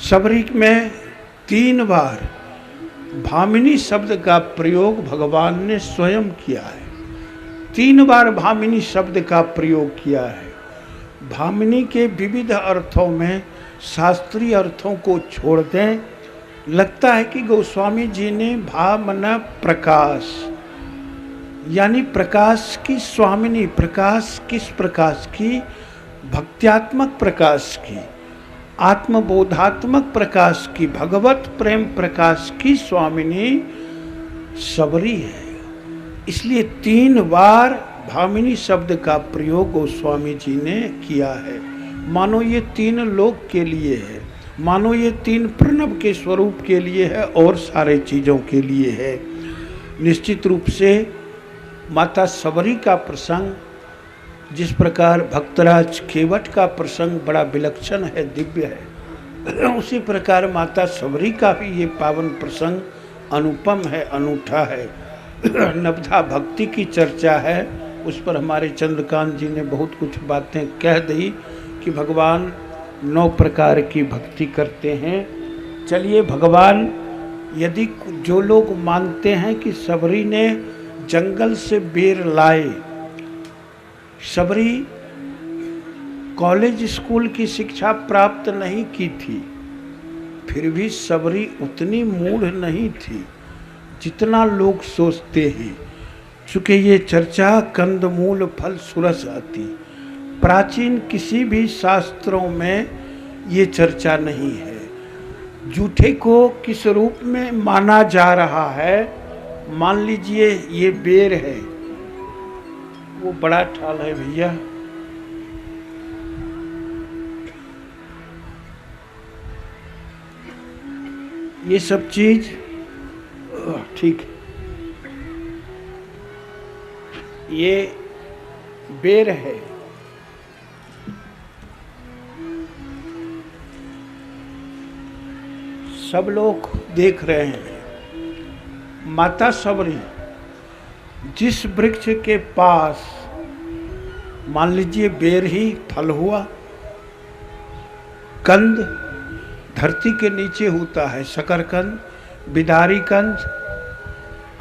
सबरी में 3 बार भामिनी शब्द का प्रयोग भगवान ने स्वयं किया है। 3 बार भामिनी शब्द का प्रयोग किया है। भामिनी के विविध अर्थों में शास्त्रीय अर्थों को छोड़ दें, लगता है कि गोस्वामी जी ने भामना प्रकाश, यानी प्रकाश की स्वामिनी, प्रकाश किस प्रकाश की? भक्त्यात्मक प्रकाश की, आत्मबोधात्मक प्रकाश की, भगवत प्रेम प्रकाश की स्वामिनी सबरी है। इसलिए 3 बार भामिनी शब्द का प्रयोग गोस्वामी जी ने किया है। मानो ये 3 लोक के लिए है, मानो ये 3 प्रणव के स्वरूप के लिए है और सारे चीज़ों के लिए है। निश्चित रूप से माता सबरी का प्रसंग, जिस प्रकार भक्तराज केवट का प्रसंग बड़ा विलक्षण है, दिव्य है, उसी प्रकार माता सबरी का भी ये पावन प्रसंग अनुपम है, अनूठा है। नवधा भक्ति की चर्चा है, उस पर हमारे चंद्रकांत जी ने बहुत कुछ बातें कह दी कि भगवान 9 प्रकार की भक्ति करते हैं। चलिए, भगवान यदि जो लोग मानते हैं कि सबरी ने जंगल से बेर लाए, सबरी कॉलेज स्कूल की शिक्षा प्राप्त नहीं की थी, फिर भी सबरी उतनी मूढ़ नहीं थी जितना लोग सोचते हैं। चूँकि ये चर्चा कंदमूल फल सुरस आती, प्राचीन किसी भी शास्त्रों में ये चर्चा नहीं है। जूठे को किस रूप में माना जा रहा है? मान लीजिए ये बेर है, वो बड़ा ठाल है भैया, ये सब चीज ठीक है। ये बेर है, सब लोग देख रहे हैं। माता सबरी जिस वृक्ष के पास, मान लीजिए बेर ही फल हुआ, कंद धरती के नीचे होता है, शकरकंद, बिदारी कंद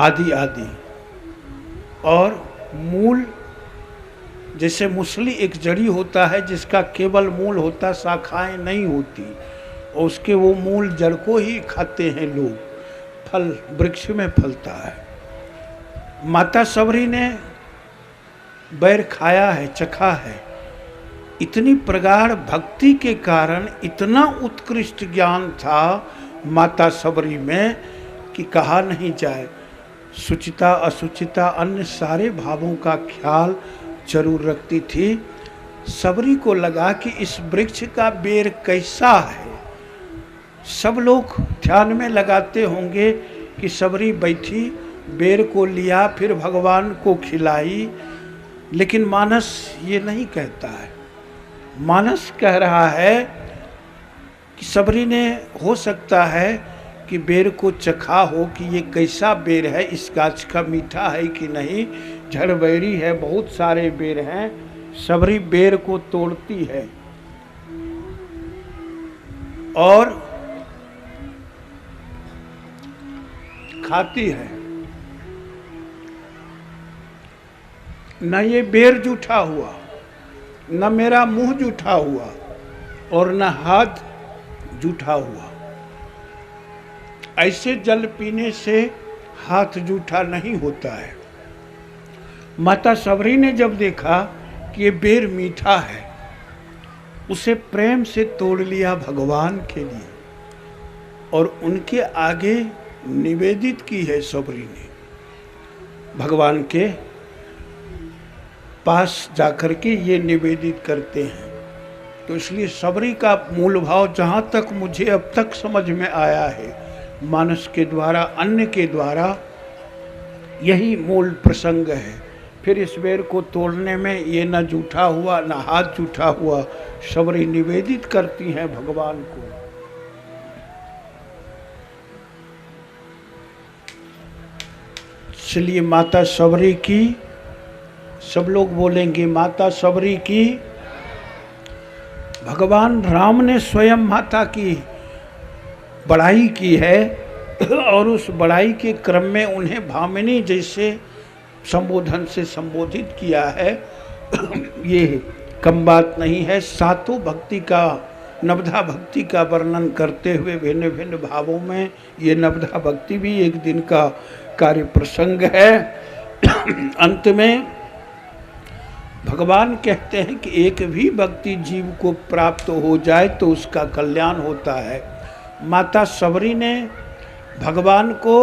आदि आदि, और मूल जैसे मूसली एक जड़ी होता है जिसका केवल मूल होता, शाखाएं नहीं होती, और उसके वो मूल जड़ को ही खाते हैं लोग, फल वृक्ष में फलता है। माता सबरी ने बैर खाया है, चखा है। इतनी प्रगाढ़ भक्ति के कारण इतना उत्कृष्ट ज्ञान था माता सबरी में कि कहा नहीं जाए। सुचिता असुचिता अन्य सारे भावों का ख्याल जरूर रखती थी। सबरी को लगा कि इस वृक्ष का बेर कैसा है। सब लोग ध्यान में लगाते होंगे कि सबरी बैठी, बेर को लिया, फिर भगवान को खिलाई, लेकिन मानस ये नहीं कहता है। मानस कह रहा है कि सबरी ने हो सकता है कि बेर को चखा हो कि ये कैसा बेर है, इस गाछ का मीठा है कि नहीं, झड़बैरी है, बहुत सारे बेर हैं। सबरी बेर को तोड़ती है और खाती है। न ये बेर जूठा हुआ, न मेरा मुंह जूठा हुआ, और न हाथ जूठा हुआ। ऐसे जल पीने से हाथ जूठा नहीं होता है। माता सबरी ने जब देखा कि ये बेर मीठा है, उसे प्रेम से तोड़ लिया भगवान के लिए, और उनके आगे निवेदित की है सबरी ने, भगवान के पास जाकर के ये निवेदित करते हैं। तो इसलिए सबरी का मूल भाव जहाँ तक मुझे अब तक समझ में आया है, मानस के द्वारा, अन्य के द्वारा, यही मूल प्रसंग है। फिर इस बेर को तोड़ने में ये न जूठा हुआ न हाथ जूठा हुआ, सबरी निवेदित करती हैं भगवान को। इसलिए माता सबरी की, सब लोग बोलेंगे माता सबरी की। भगवान राम ने स्वयं माता की बड़ाई की है और उस बड़ाई के क्रम में उन्हें भामिनी जैसे संबोधन से संबोधित किया है। ये कम बात नहीं है। सातों भक्ति का, नवधा भक्ति का वर्णन करते हुए भिन्न भिन्न भावों में ये नवधा भक्ति भी एक दिन का कार्य प्रसंग है। अंत में भगवान कहते हैं कि एक भी भक्ति जीव को प्राप्त हो जाए तो उसका कल्याण होता है। माता सबरी ने भगवान को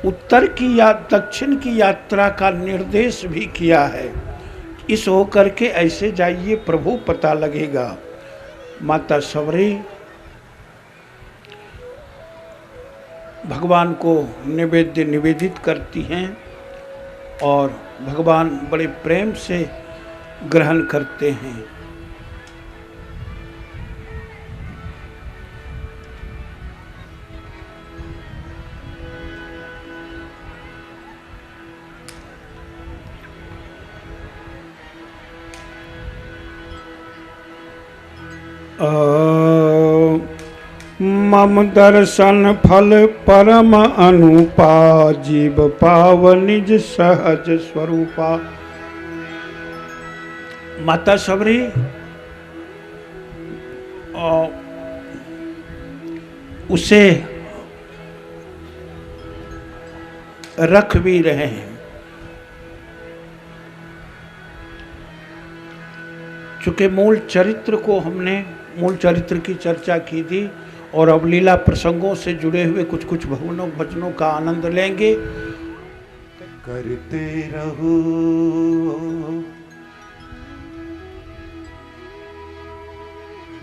उत्तर की या दक्षिण की यात्रा का निर्देश भी किया है। इस होकर के ऐसे जाइए, प्रभु पता लगेगा। माता सबरी भगवान को नैवेद्य निवेदित करती हैं और भगवान बड़े प्रेम से ग्रहण करते हैं। मम दर्शन फल परम अनुपा, जीव पाव निज सहज स्वरूपा। माता सबरी उसे रख भी रहे हैं। चूंकि मूल चरित्र को हमने, मूल चरित्र की चर्चा की थी और अब लीला प्रसंगों से जुड़े हुए कुछ कुछ भजनों का आनंद लेंगे। करते रहो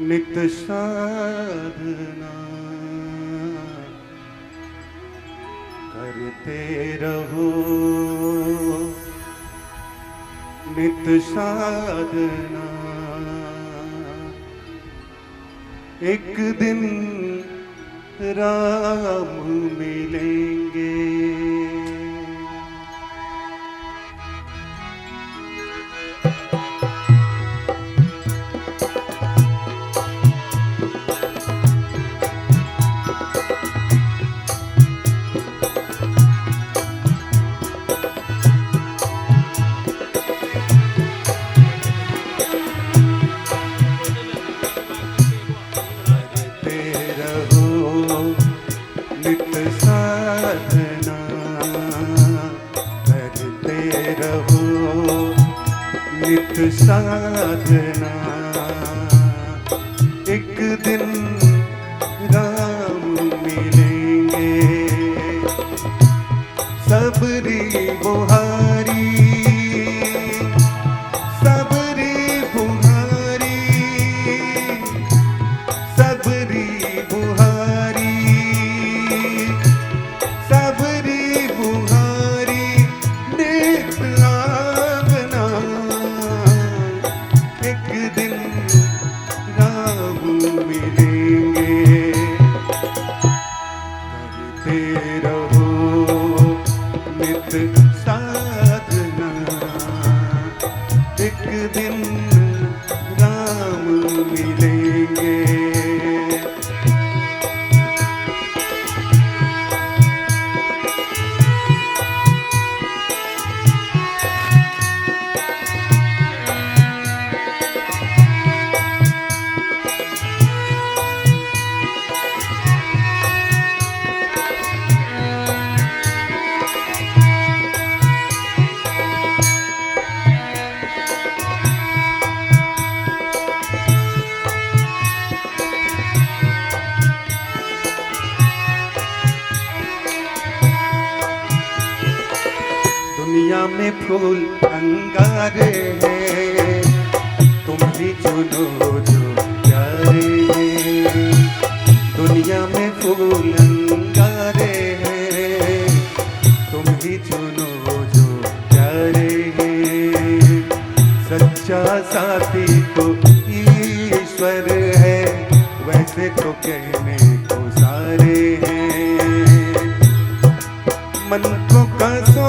नित साधना, करते रहो नित साधना, एक दिन राम मिलेंगे। साधना, एक दिन राम मिलेंगे। सबरी बुहारी, सबरी बुहारी, सबरी बुहारी, सबरी बुहारी, नित आंगना, एक दिन दुनिया में फूल अंगारे हैं, तुम ही चुनो जो प्यारे हैं। दुनिया में फूल अंगारे हैं, तुम ही चुनो जो प्यारे हैं। सच्चा साथी तो ईश्वर है, वैसे तो कहने को सारे हैं। मन को कसो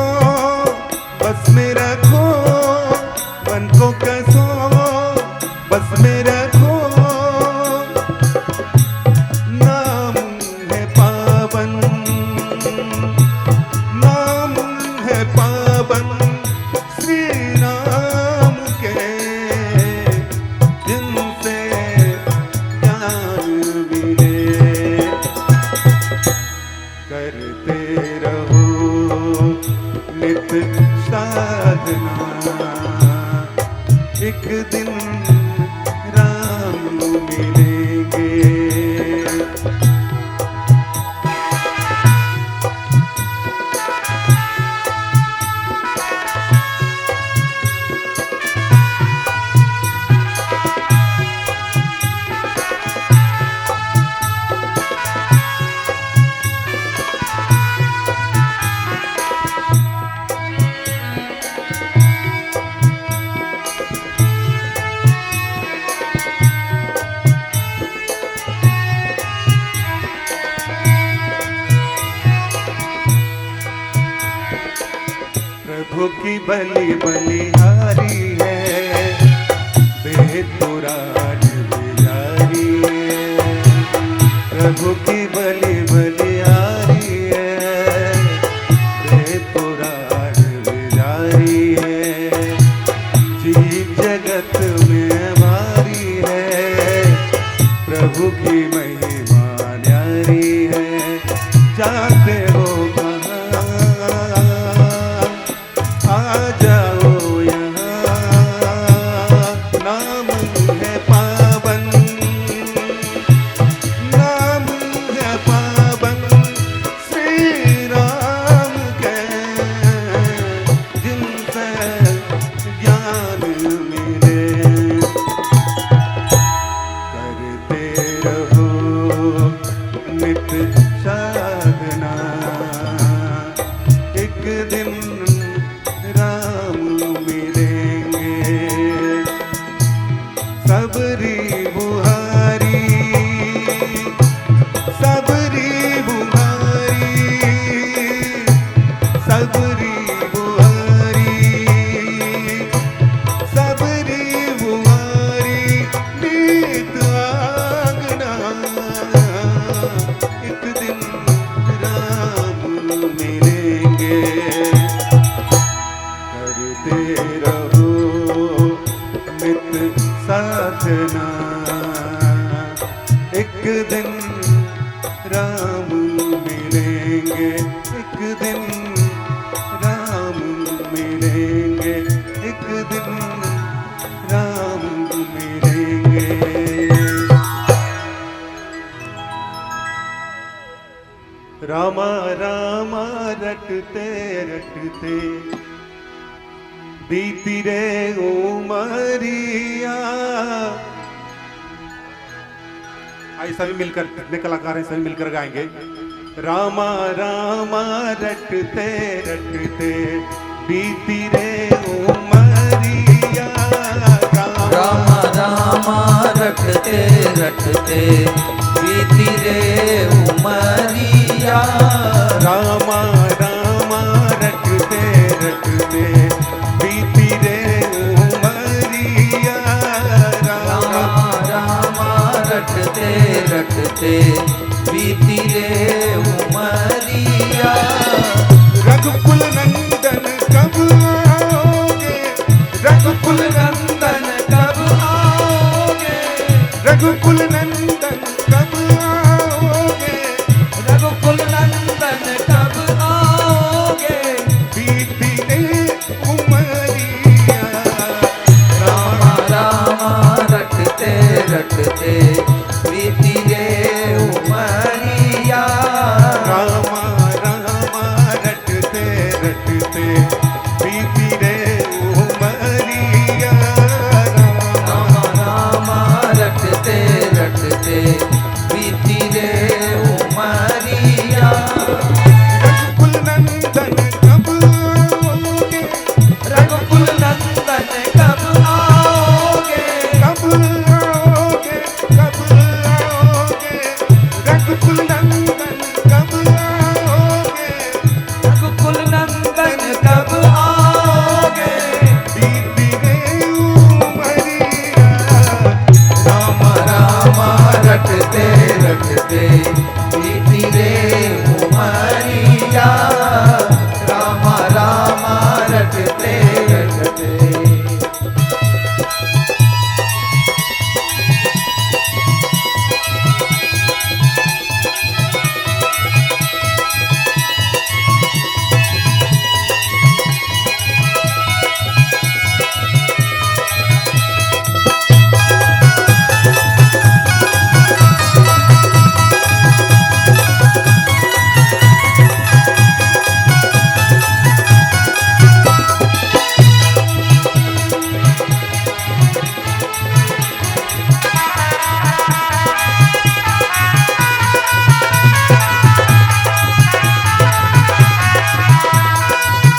बस में रखो, मन को कसो बस में रखो। नाम है पावन, नाम है पावन श्री राम के, जिनसे ज्ञान मिले। करते रहो नित साधना, एक दिन राम मिलेंगे। प्रभु की बलि बलिहारी है, बेतुराज बिहारी है। प्रभु की बलि बलिहारी है, बेतुराज बिहारी है। जीव जगत में भारी है, प्रभु की महिमा न्यारी है। जाते हो आ जाओ यहाँ, नाम है पावन, नाम है पावन श्री राम के, जिनसे ज्ञान मिले। करते रहो नित साधना, एक दिन राम मिलेंगे। सबरी बुहारी, सबरी बुहारी, सबरी बुहारी, सबरी बुहारी नीत आंगना, एक दिन राम मिलेंगे। करते रहो नित साधना, एक दिन राम मिलेंगे। एक दिन राम मिलेंगे, एक दिन राम मिलेंगे। रामा रामा रटते रटते बीती रे उमरिया। आइए सभी मिलकर, जितने कलाकार हैं सभी मिलकर गाएंगे। रामा रामा रटते रटते बीती रे उमरिया। रामा रामा रटते रटते बीती रे उमरिया। रामा रामा रटते रटते बीती रे उमरिया। रामा रामा रटते रटते बीती रे उमरिया। रघुकुल नंदन कब आओगे, रघुकुल नंदन कब आओगे, रघुकुल नंदन कब आओगे, रघुकुल नंदन कब आओगे। बीती रे उमरिया। रामा रामा रटते रटते बीती रे उमरिया। रामा रामा रटते रटते उमरिया रामा रामा रटते रटते।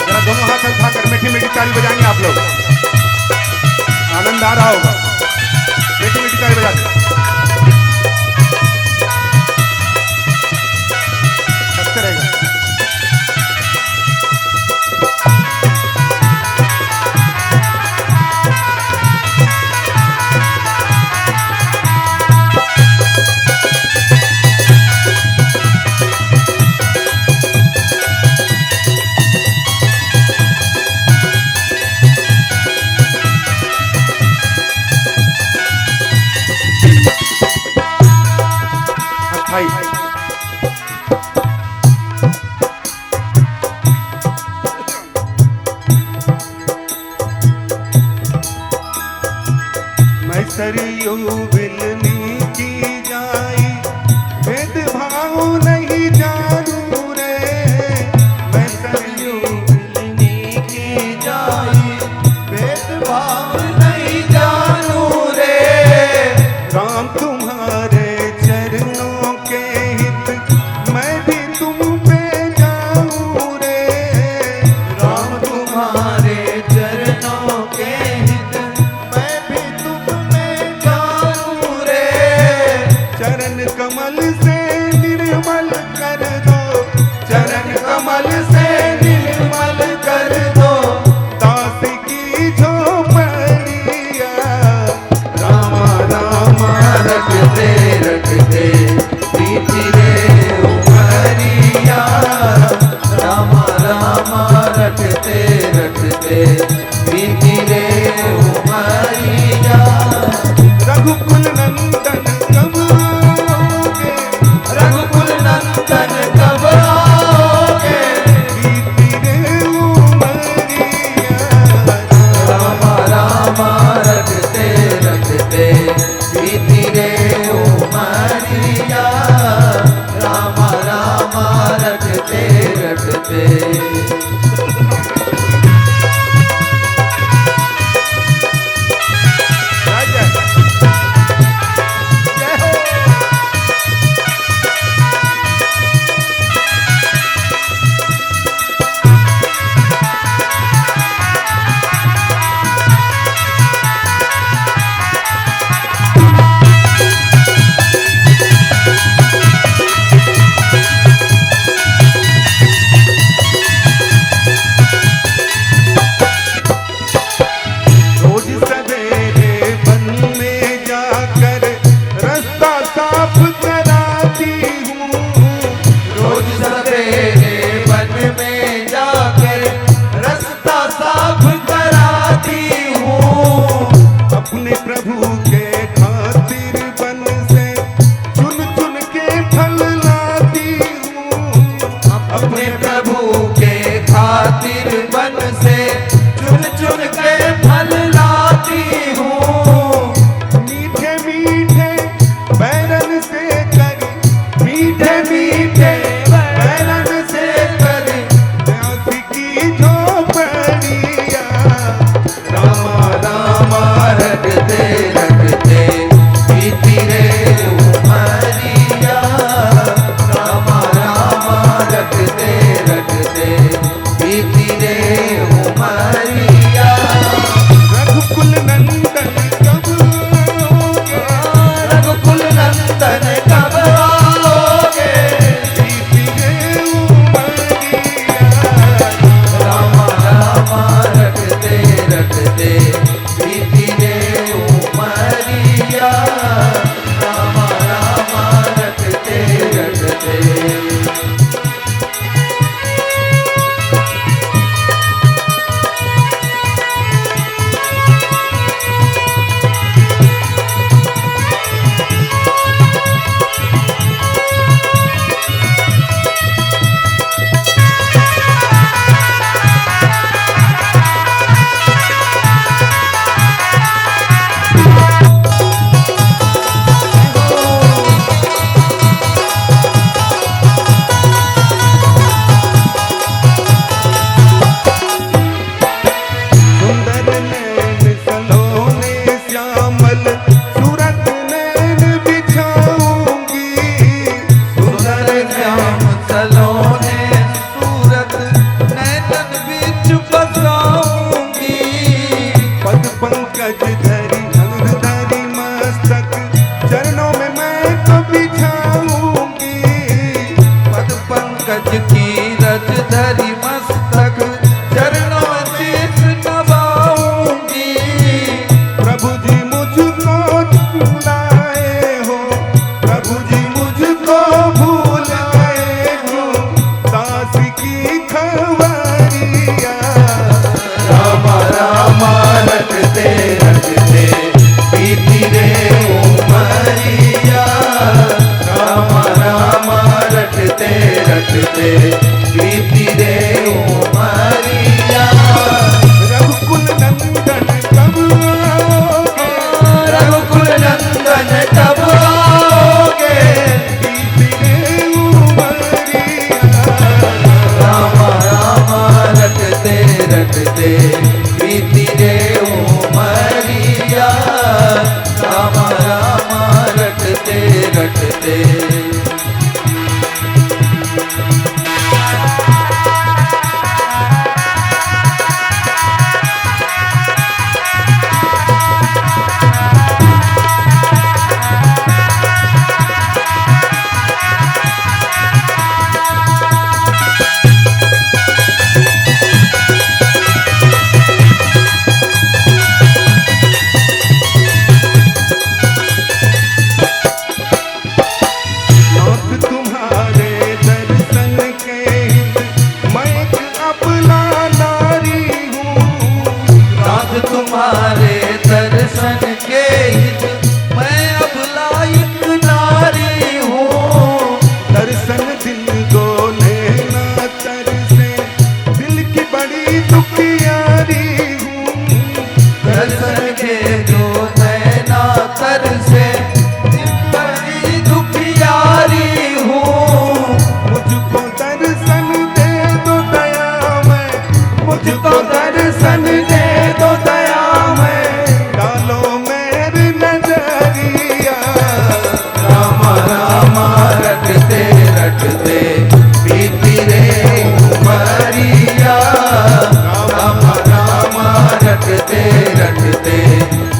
जरा दोनों हाथ उठाकर मीठी मीठी ताली बजाएंगे आप लोग, आनंद आ रहा होगा। मीठी मीठी ताली बजाते बजते रहेगा। अस्थाई मैं सरयू बिलनी की जाई भेदभाव नहीं जानू रे। मैं सरयू बिलनी की जाई भेदभाव नहीं जानू रे। राम तुम्हारे चरणों के हित मैं भी तुम पे जाऊं रे। राम तुम्हारे चरणों के हित मैं भी तुम में जाऊं रे। चरण कमल से निर्मल कर दो, चरण कमल से निर्मल कर दो। दास की झोपड़िया रामा रामा रटते रटते प्रीति रे उमरिया रामा रामा रटते रटते प्रीति रे उमरिया। रघुकुल नंदन कब आओगे, रघुकुल नंदन कब आओगे। प्रीति रे उमरिया रामा रामा रटते रटते प्रीति रे उमरिया रामा रामा रटते रटते। जय जय जय हो। ब्रज धरि मस्तक चरणों शीश नवाऊंगी। प्रभु जी मुझको भुलाए हो, प्रभु जी मुझको भूल गए हो, दास की खबरिया। राम राम रटते रटते बीती रे उमरिया। राम राम रटते रटते बीती रे उमरिया। रघुकुल नंदन कब आओगे, रघुकुल नंदन कब आओगे। बीती रे उमरिया। राम राम रटते रटते बीती रे उमरिया। राम राम रटते रटते। नाथ तुम्हारे दर्शन के मैं एक अपना नारी हूँ। नाथ तुम्हारे दर्शन के हित मैं अब लायक नारी हूँ। दर्शन दिल को लेना तरसे, दिल की बड़ी दुखियारी हूँ। दर्शन के जो नैना तरसे दिल बड़ी दुखियारी हूँ। मुझको दर्शन दे दो दयामय, मुझको दर्शन दे दो दयामय, डालो मेरी नजरिया। राम राम रटते रटते बीती रे उमरिया। राम राम रटते रटते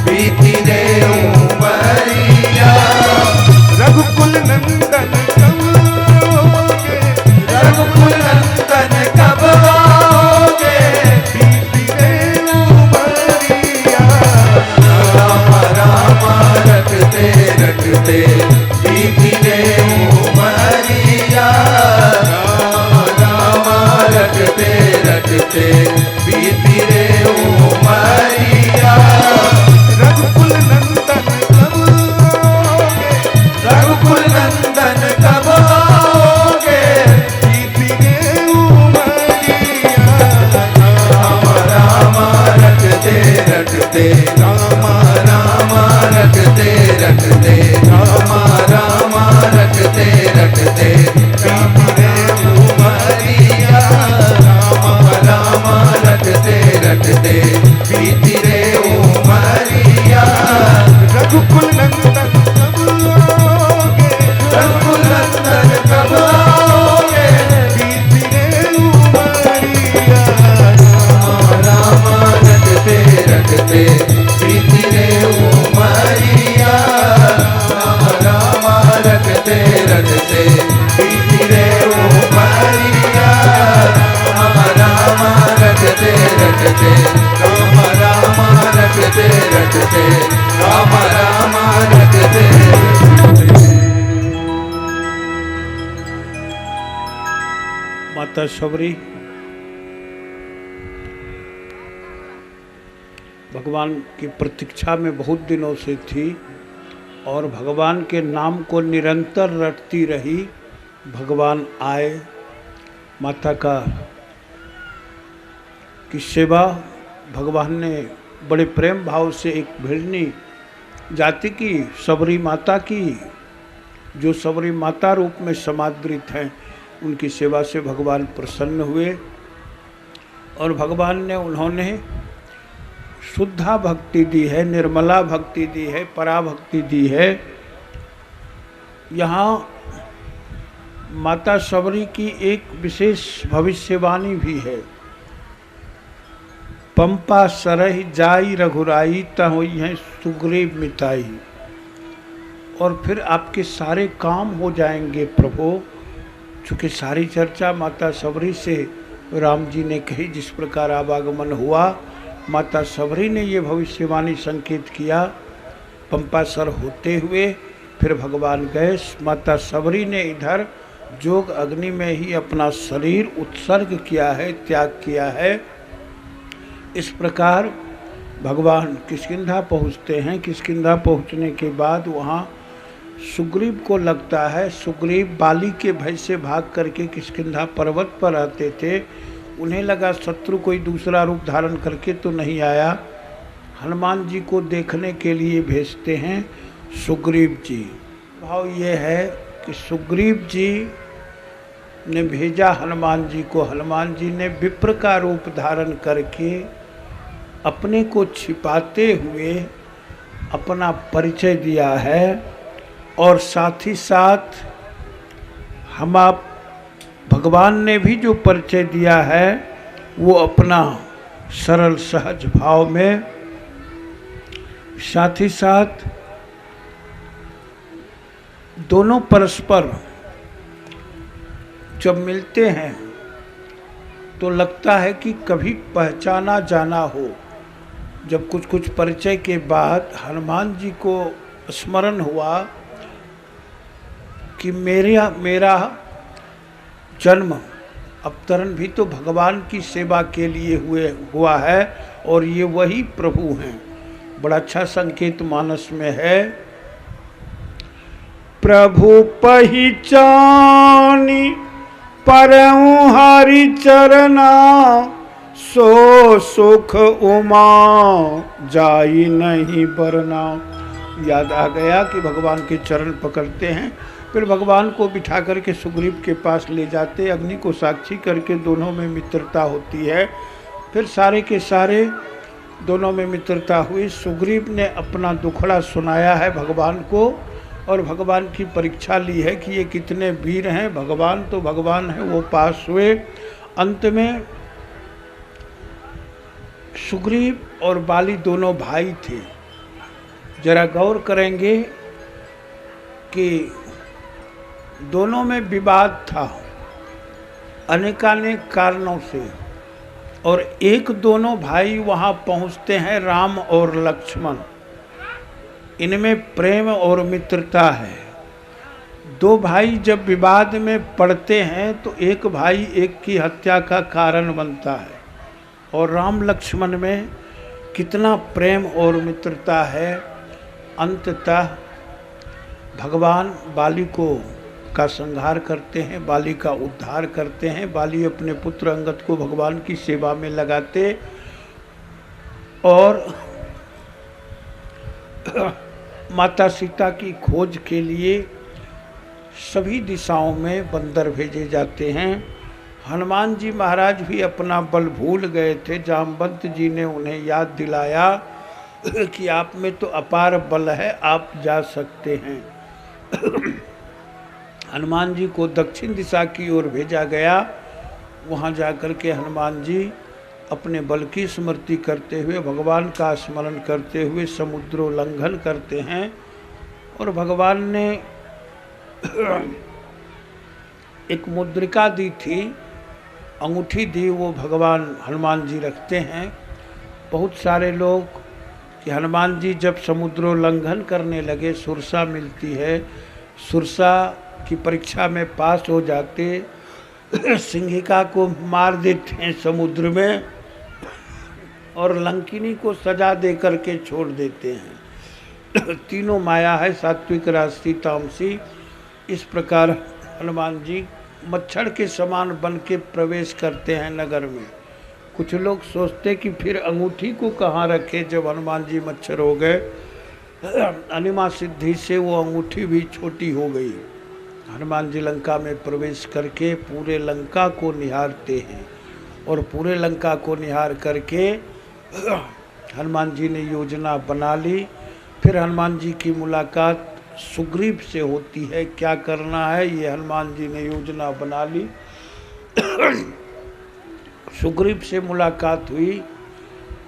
बीती रे उमरिया। रघुकुल नंदन कब आओगे, रघुकुल नंदन कब आओगे। बीती रे उमरिया। राम राम रटते रटते बीती रे उमरिया। राम राम रटते रटते बीती रे उमरिया। रघुकुल नंदन कब आओगे, रघुकुल नंदन कब आओगे। बीती रे उमरिया। राम राम रटते रटते राम राम रटते रटते राम राम रटते रटते बीती रे उमरिया। राम राम रटते रटते बीती रे उमरिया। रघुकुल नंदन कब आओगे, रघुकुल नंदन कब आओगे। बीती रे उमरिया। राम रटते रटते बीती रे उमरिया। राम राम रटते रटते बीती रे उमरिया। राम राम रटते रटते राम राम रटते रटते राम राम रटते रटते। माता शबरी भगवान की प्रतीक्षा में बहुत दिनों से थी और भगवान के नाम को निरंतर रटती रही। भगवान आए, माता की सेवा भगवान ने बड़े प्रेम भाव से एक भिड़नी जाति की शबरी माता की, जो शबरी माता रूप में समादृत हैं, उनकी सेवा से भगवान प्रसन्न हुए और भगवान ने उन्होंने शुद्धा भक्ति दी है, निर्मला भक्ति दी है, पराभक्ति दी है। यहाँ माता शबरी की एक विशेष भविष्यवाणी भी है। पंपा सरहि जाई रघुराई तहोई हैं सुग्रीव मिताई। और फिर आपके सारे काम हो जाएंगे प्रभु, चूँकि सारी चर्चा माता सबरी से राम जी ने कही, जिस प्रकार आवागमन हुआ माता सबरी ने ये भविष्यवाणी संकेत किया। पंपासर होते हुए फिर भगवान गए। माता सबरी ने इधर जोग अग्नि में ही अपना शरीर उत्सर्ग किया है, त्याग किया है। इस प्रकार भगवान किष्किंधा पहुँचते हैं। किष्किंधा पहुँचने के बाद वहाँ सुग्रीव को लगता है, सुग्रीव बाली के भय से भाग करके किष्किंधा पर्वत पर रहते थे, उन्हें लगा शत्रु कोई दूसरा रूप धारण करके तो नहीं आया। हनुमान जी को देखने के लिए भेजते हैं सुग्रीव जी। भाव ये है कि सुग्रीव जी ने भेजा हनुमान जी को। हनुमान जी ने विप्र का रूप धारण करके अपने को छिपाते हुए अपना परिचय दिया है, और साथ ही साथ हम आप भगवान ने भी जो परिचय दिया है वो अपना सरल सहज भाव में, साथ ही साथ दोनों परस्पर जब मिलते हैं तो लगता है कि कभी पहचाना जाना हो। जब कुछ कुछ परिचय के बाद हनुमान जी को स्मरण हुआ कि मेरा जन्म अवतरण भी तो भगवान की सेवा के लिए हुआ है, और ये वही प्रभु हैं। बड़ा अच्छा संकेत मानस में है, प्रभु पहिचानी परऊँ हरि चरना, सो सुख उमा जाई नहीं बरना। याद आ गया कि भगवान के चरण पकड़ते हैं, फिर भगवान को बिठा करके सुग्रीव के पास ले जाते, अग्नि को साक्षी करके दोनों में मित्रता होती है। फिर सारे के सारे दोनों में मित्रता हुई। सुग्रीव ने अपना दुखड़ा सुनाया है भगवान को, और भगवान की परीक्षा ली है कि ये कितने वीर हैं। भगवान तो भगवान है, वो पास हुए। अंत में सुग्रीव और बाली दोनों भाई थे। जरा गौर करेंगे कि दोनों में विवाद था अनेकानेक कारणों से, और एक दोनों भाई वहाँ पहुँचते हैं, राम और लक्ष्मण। इनमें प्रेम और मित्रता है। दो भाई जब विवाद में पड़ते हैं तो एक भाई एक की हत्या का कारण बनता है, और राम लक्ष्मण में कितना प्रेम और मित्रता है। अंततः भगवान बाली का संहार करते हैं, बाली का उद्धार करते हैं। बाली अपने पुत्र अंगद को भगवान की सेवा में लगाते, और माता सीता की खोज के लिए सभी दिशाओं में बंदर भेजे जाते हैं। हनुमान जी महाराज भी अपना बल भूल गए थे। जामवंत जी ने उन्हें याद दिलाया कि आप में तो अपार बल है, आप जा सकते हैं। हनुमान जी को दक्षिण दिशा की ओर भेजा गया। वहाँ जाकर के हनुमान जी अपने बल की स्मृति करते हुए, भगवान का स्मरण करते हुए समुद्रोल्लंघन करते हैं। और भगवान ने एक मुद्रिका दी थी, अंगूठी दी, वो भगवान हनुमान जी रखते हैं। बहुत सारे लोग कि हनुमान जी जब समुद्रोल्लंघन करने लगे, सुरसा मिलती है, सुरसा की परीक्षा में पास हो जाते, सिंहिका को मार देते हैं समुद्र में, और लंकिनी को सजा दे करके छोड़ देते हैं। तीनों माया है, सात्विक राजसी तामसी। इस प्रकार हनुमान जी मच्छर के समान बन के प्रवेश करते हैं नगर में। कुछ लोग सोचते कि फिर अंगूठी को कहाँ रखे जब हनुमान जी मच्छर हो गए। अनिमा सिद्धि से वो अंगूठी भी छोटी हो गई। हनुमान जी लंका में प्रवेश करके पूरे लंका को निहारते हैं, और पूरे लंका को निहार करके हनुमान जी ने योजना बना ली। फिर हनुमान जी की मुलाकात सुग्रीव से होती है। क्या करना है ये हनुमान जी ने योजना बना ली। सुग्रीव से मुलाकात हुई।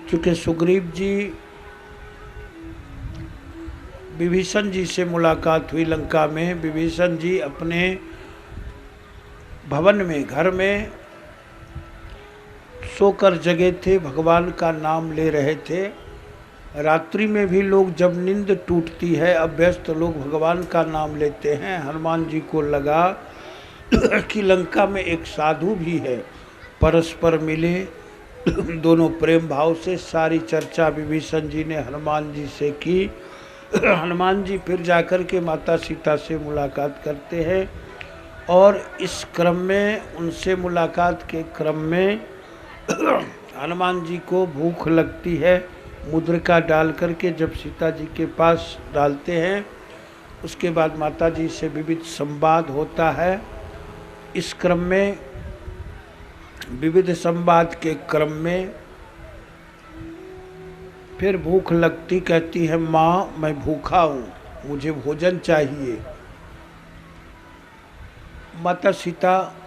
क्योंकि सुग्रीव जी विभीषण जी से मुलाकात हुई लंका में। विभीषण जी अपने भवन में, घर में सोकर जगे थे, भगवान का नाम ले रहे थे। रात्रि में भी लोग जब नींद टूटती है, अभ्यस्त लोग भगवान का नाम लेते हैं। हनुमान जी को लगा कि लंका में एक साधु भी है। परस्पर मिले, दोनों प्रेम भाव से। सारी चर्चा विभीषण जी ने हनुमान जी से की। हनुमान जी फिर जाकर के माता सीता से मुलाकात करते हैं और इस क्रम में, उनसे मुलाकात के क्रम में हनुमान जी को भूख लगती है। मुद्रिका डाल करके जब सीता जी के पास डालते हैं, उसके बाद माता जी से विविध संवाद होता है। इस क्रम में, विविध संवाद के क्रम में फिर भूख लगती, कहती है माँ मैं भूखा हूँ, मुझे भोजन चाहिए। माता सीता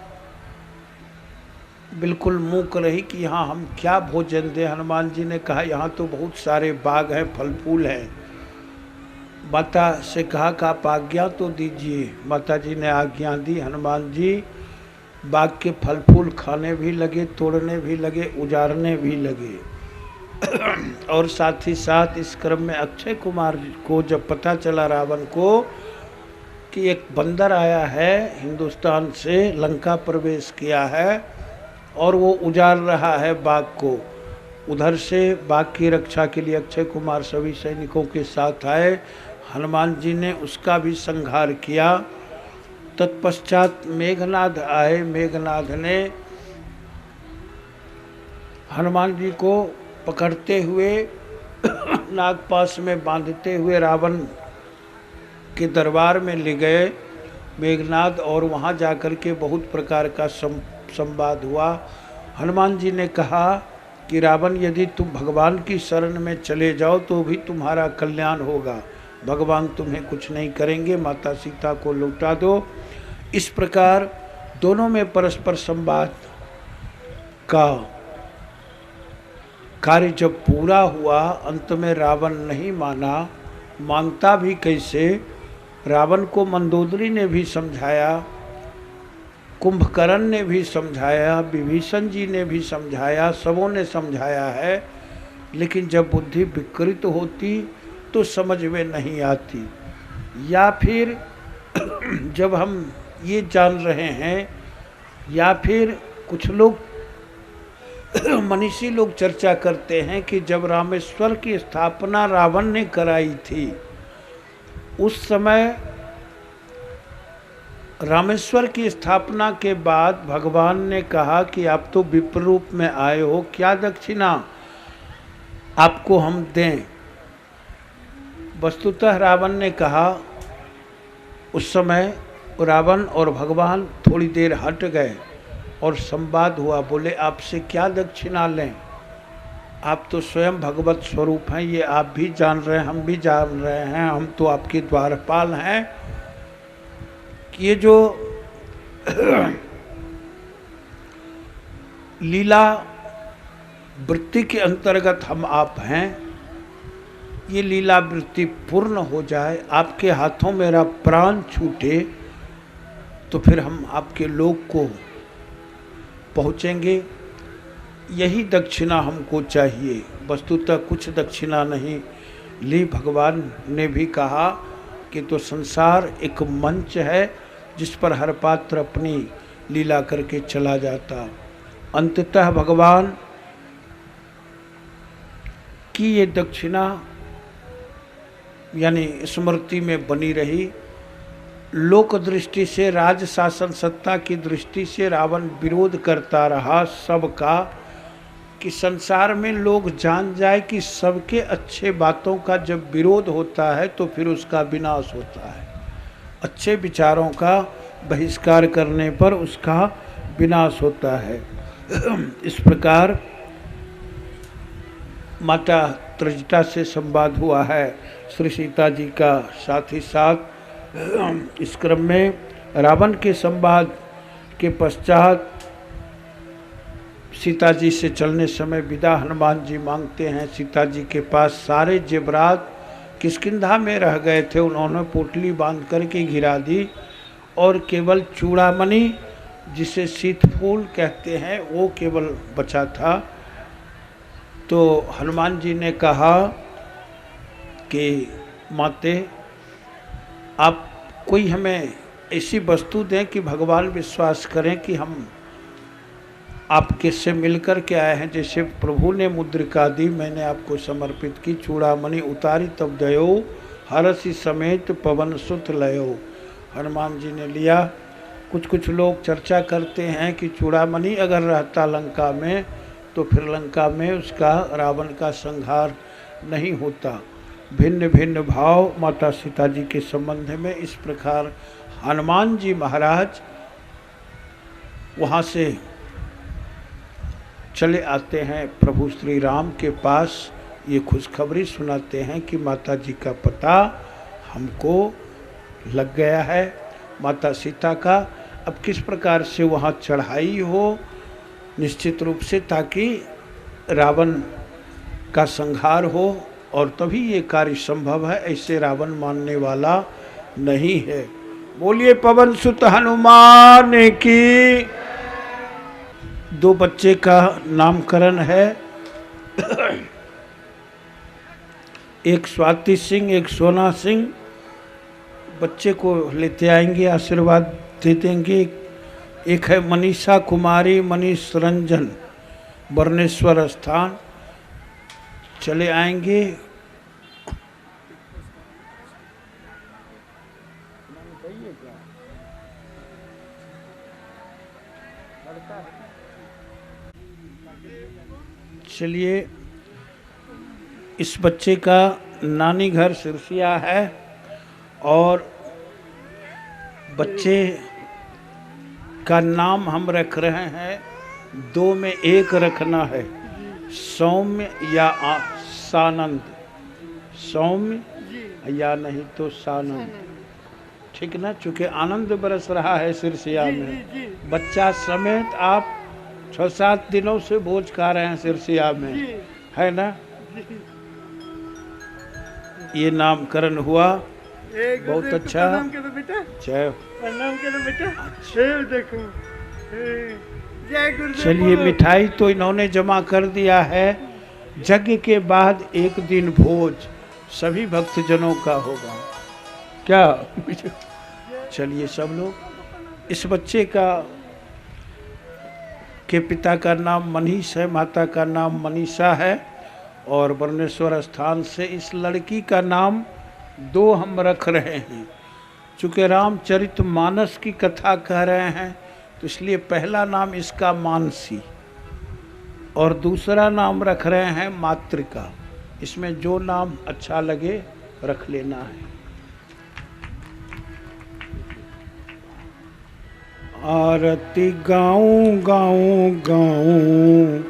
बिल्कुल मूक रही कि यहाँ हम क्या भोजन दें। हनुमान जी ने कहा यहाँ तो बहुत सारे बाग हैं, फल फूल हैं। माता से कहा कि आप आज्ञा तो दीजिए। माता जी ने आज्ञा दी। हनुमान जी बाग के फल फूल खाने भी लगे, तोड़ने भी लगे, उजाड़ने भी लगे। और साथ ही साथ इस क्रम में अक्षय कुमार को जब पता चला रावण को कि एक बंदर आया है हिंदुस्तान से, लंका प्रवेश किया है और वो उजाड़ रहा है बाग को, उधर से बाग की रक्षा के लिए अक्षय कुमार सभी सैनिकों के साथ आए। हनुमान जी ने उसका भी संहार किया। तत्पश्चात मेघनाद आए। मेघनाद ने हनुमान जी को पकड़ते हुए नागपाश में बांधते हुए रावण के दरबार में ले गए मेघनाद, और वहाँ जाकर के बहुत प्रकार का संवाद हुआ। हनुमान जी ने कहा कि रावण, यदि तुम भगवान की शरण में चले जाओ तो भी तुम्हारा कल्याण होगा, भगवान तुम्हें कुछ नहीं करेंगे, माता सीता को लौटा दो। इस प्रकार दोनों में परस्पर संवाद का कार्य जब पूरा हुआ, अंत में रावण नहीं माना। मानता भी कैसे? रावण को मंदोदरी ने भी समझाया, कुंभकर्ण ने भी समझाया, विभीषण जी ने भी समझाया, सबों ने समझाया है, लेकिन जब बुद्धि विकृत होती तो समझ में नहीं आती। या फिर जब हम ये जान रहे हैं, या फिर कुछ लोग मनीषी लोग चर्चा करते हैं कि जब रामेश्वर की स्थापना रावण ने कराई थी, उस समय रामेश्वर की स्थापना के बाद भगवान ने कहा कि आप तो विप्र रूप में आए हो, क्या दक्षिणा आपको हम दें। वस्तुतः रावण ने कहा, उस समय रावण और भगवान थोड़ी देर हट गए और संवाद हुआ। बोले आपसे क्या दक्षिणा लें, आप तो स्वयं भगवत स्वरूप हैं, ये आप भी जान रहे हैं, हम भी जान रहे हैं, हम तो आपके द्वारपाल हैं। ये जो लीला वृत्ति के अंतर्गत हम आप हैं, ये लीला वृत्ति पूर्ण हो जाए, आपके हाथों मेरा प्राण छूटे, तो फिर हम आपके लोक को पहुँचेंगे। यही दक्षिणा हमको चाहिए। वस्तुतः कुछ दक्षिणा नहीं ली। भगवान ने भी कहा कि तो संसार एक मंच है जिस पर हर पात्र अपनी लीला करके चला जाता। अंततः भगवान की ये दक्षिणा यानी स्मृति में बनी रही। लोक दृष्टि से, राज शासन सत्ता की दृष्टि से रावण विरोध करता रहा सबका, कि संसार में लोग जान जाए कि सबके अच्छे बातों का जब विरोध होता है तो फिर उसका विनाश होता है। अच्छे विचारों का बहिष्कार करने पर उसका विनाश होता है। इस प्रकार माता त्रजिता से संवाद हुआ है श्री सीता जी का। साथ ही साथ इस क्रम में रावण के संवाद के पश्चात सीता जी से चलने समय विदा हनुमान जी मांगते हैं। सीता जी के पास सारे जेवरात किष्किंधा में रह गए थे, उन्होंने पोटली बांध करके गिरा दी और केवल चूड़ामणि जिसे शीतफूल कहते हैं वो केवल बचा था। तो हनुमान जी ने कहा कि माते आप कोई हमें ऐसी वस्तु दें कि भगवान विश्वास करें कि हम आपके से मिलकर के आए हैं। जैसे प्रभु ने मुद्रिका दी, मैंने आपको समर्पित की, चूड़ामणि उतारी तब दयो, हरसी समेत पवन सुत लयो। हनुमान जी ने लिया। कुछ लोग चर्चा करते हैं कि चूड़ामणि अगर रहता लंका में तो फिर लंका में उसका रावण का संहार नहीं होता। भिन्न भिन्न भाव माता सीता जी के संबंध में। इस प्रकार हनुमान जी महाराज वहाँ से चले आते हैं प्रभु श्री राम के पास। ये खुशखबरी सुनाते हैं कि माता जी का पता हमको लग गया है, माता सीता का। अब किस प्रकार से वहाँ चढ़ाई हो, निश्चित रूप से ताकि रावण का संहार हो, और तभी ये कार्य संभव है। ऐसे रावण मानने वाला नहीं है। बोलिए पवन सुत हनुमान की। 2 बच्चे का नामकरण है, एक स्वाति सिंह, एक सोना सिंह। बच्चे को लेते आएंगे, आशीर्वाद दे देंगे। एक है मनीषा कुमारी, मनीष रंजन, वर्णेश्वर स्थान। चले आएंगे। चलिए, इस बच्चे का नानी घर सिरसिया है और बच्चे का नाम हम रख रहे हैं, 2 में 1 रखना है, सौम्य या सानंद। सौम्य या नहीं तो सानंद, ठीक ना? चूँकि आनंद बरस रहा है सिरसिया में। बच्चा समेत आप 6-7 दिनों से भोज खा रहे हैं सिरसिया में, है ना? ये नामकरण हुआ, बहुत अच्छा। जय देखो। चलिए, मिठाई तो इन्होंने जमा कर दिया है। यज्ञ के बाद एक दिन भोज सभी भक्तजनों का होगा, क्या? चलिए सब लोग। इस बच्चे का के पिता का नाम मनीष है, माता का नाम मनीषा है, और वर्णेश्वर स्थान से इस लड़की का नाम 2 हम रख रहे हैं। चूँकि रामचरितमानस की कथा कह रहे हैं तो इसलिए पहला नाम इसका मानसी और दूसरा नाम रख रहे हैं मातृका। इसमें जो नाम अच्छा लगे रख लेना है। आरती गाऊं गाऊं गाऊं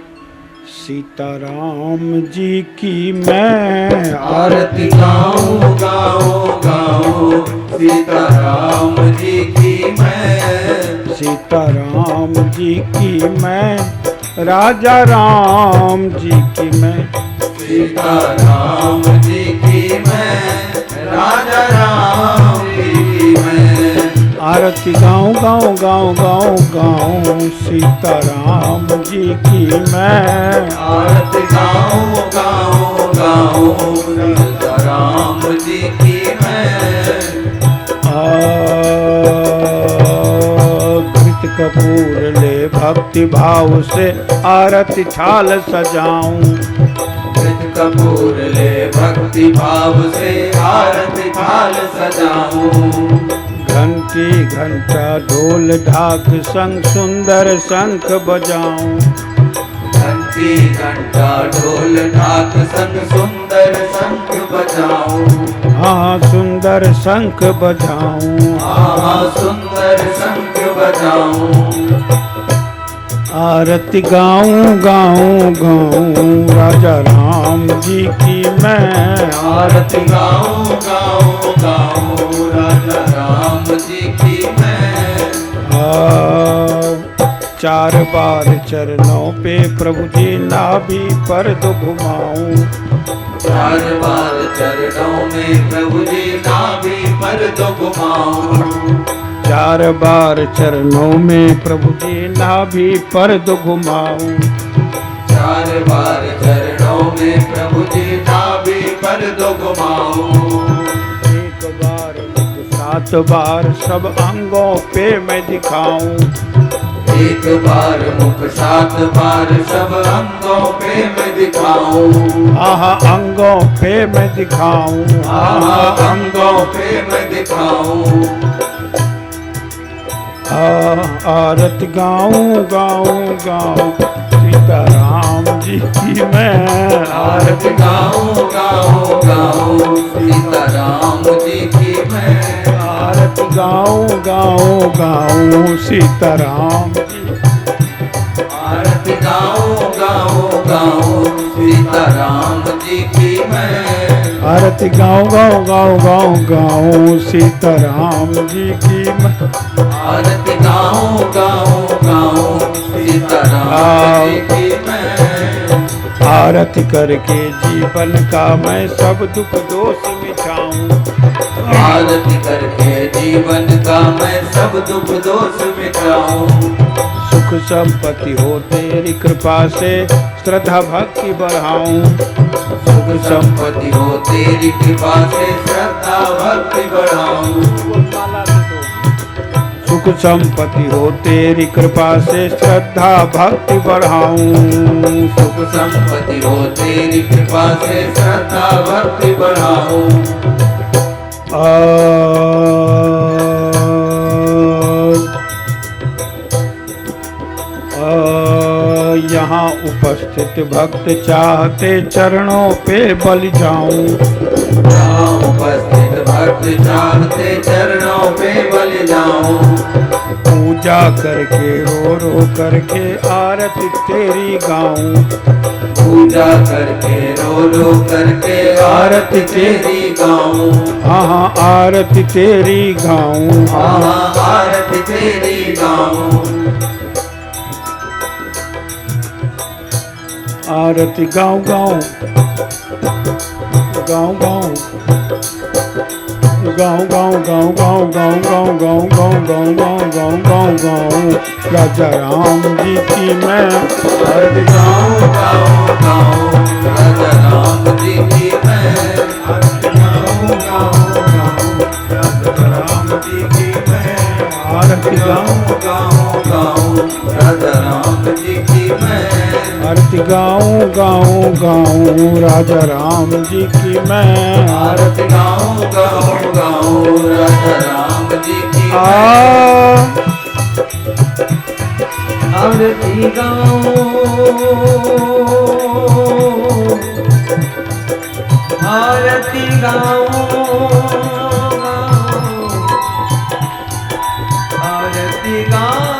सीताराम जी की मैं। आरती गाऊं गाऊं गाऊं सीताराम जी की मैं। सीताराम जी की मैं, राजा राम जी की मैं। सीताराम जी की मैं, राजा राम जी की मैं। आरती गाऊं गाऊं गाऊं गाऊं गाऊं सीताराम जी की मैं। आरती गाऊं गाऊं गाऊं सीताराम जी की मैं। घृत कपूर ले भक्ति भाव से आरती थाल सजाऊं। घृत कपूर ले भक्ति भाव से आरती थाल सजाऊं। घंटी घंटा ढोल ढाक संग सुंदर शंख बजाऊं। घंटी घंटा ढोल ढाक संग सुंदर शंख बजाऊं। हाँ सुंदर शंख बजाऊं। हाँ सुंदर शंख बजाऊं। आरती गाऊं गाऊं गाऊं राजा राम जी की मैं। आरती गाऊं गाऊं गाऊं राजा राम जी की मैं। 4 बार चरणों पे प्रभु जी नाभि पर दो घुमाऊं। 4 बार चरणों में प्रभु जी नाभि पर दो घुमाऊं। 4 बार चरणों में प्रभु जी नाभि पर दो घुमाऊं। 4 बार चरणों में प्रभु जी नाभि पर दो घुमाऊं। 1 बार 7 बार सब अंगों पे मैं दिखाऊं। 1 बार मुख 7 बार सब अंगों पे मैं दिखाऊं। आहा अंगों पे मैं दिखाऊं। आहा अंगों पे मैं दिखाऊं। आरती गाऊं गाऊं गाऊं सीताराम जी की मैं। आरती गाऊं गाऊं गाऊं सीताराम जी की मैं। आरती गाऊं गाऊं गाऊं सीताराम जी। आरती गाऊं गाऊं गाऊं सीताराम जी की मैं। आरती गाऊं गाऊं गाऊं गाऊं गाऊं सीताराम जी की मैं। आरती गाऊं गाऊं गाऊं सीताराम जी की मैं। आरती करके जीवन का मैं सब दुख दोष मिटाऊं। आरती करके जीवन का मैं सब दुख दोष मिटाऊं। सुख संपत्ति हो तेरी कृपा से श्रद्धा भक्ति बढ़ाऊं। सुख संपत्ति हो तेरी कृपा से श्रद्धा भक्ति बढ़ाऊं। सुख संपत्ति हो तेरी कृपा से श्रद्धा भक्ति बढ़ाऊं। सुख संपत्ति हो तेरी कृपा से श्रद्धा भक्ति बढ़ाऊं। यहाँ उपस्थित भक्त चाहते चरणों पे बलि जाऊं। यहाँ उपस्थित भक्त चाहते चरणों पे बलि जाऊं। पूजा करके रो रो करके आरती तेरी गाऊं। पूजा करके रो करके आरती तेरी गाऊं। हाँ आरती तेरी गाऊं। हाँ आरती तेरी गाऊं। आरती गाऊं गाऊं गाऊं गाऊं गाऊं गाऊं गाऊं गाऊं गाऊं गाऊं गाऊं गाऊं गाऊं गाऊं गाऊं गाऊं राजा राम जी की मैं। आरती गाऊं गाऊं गाऊं राजा राम जी की मैं। आरती गाऊं गाऊं गाऊं राजा राम जी की मैं। आरती गाऊं गाऊं गाऊं राजा राम जी की मैं। आरती गाऊं गाऊं गाऊं राजा राम जी की मैं। आरती गाऊं गाऊं गाऊं राजा राम जी की मैं। आरती गाऊं आरती गाऊं आरती गाऊं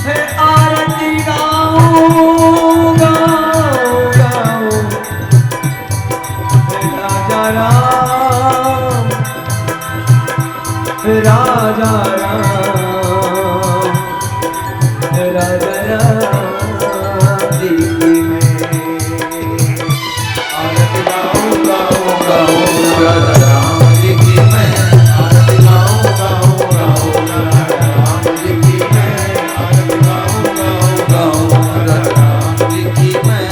है। आरती गाऊं गाऊं गाऊं राजा राम राजा राम राजा राम जी की मैं। आरती गाऊं गाऊं गाऊं राजा राम जी की मैं। आरती गाऊं गाऊं गाऊं राजा राम जी की मैं। आरती गाऊं गाऊं गाऊं राजा राम जी की मैं।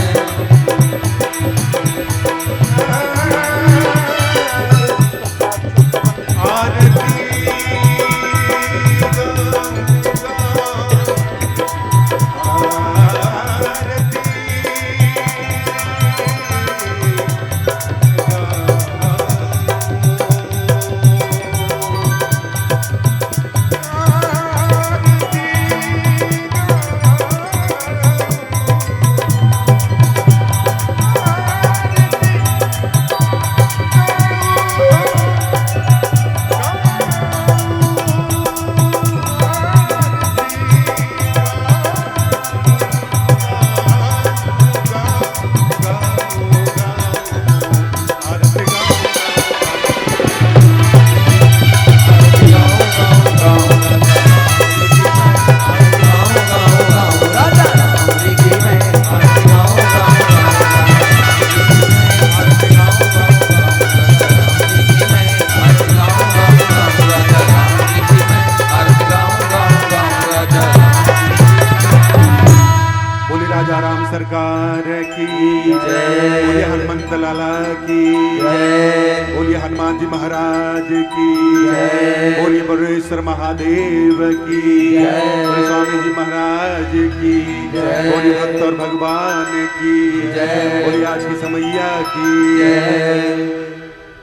आरती की जय। बोलिए हनुमंत लाला की जय। बोलिए हनुमान जी महाराज की जय। बोलिए बरुणेश्वर महादेव की जय। बोलिए स्वामी जी महाराज की जय। बोलिए भक्त और भगवान की जय। बोलिए आज की समैया की जय।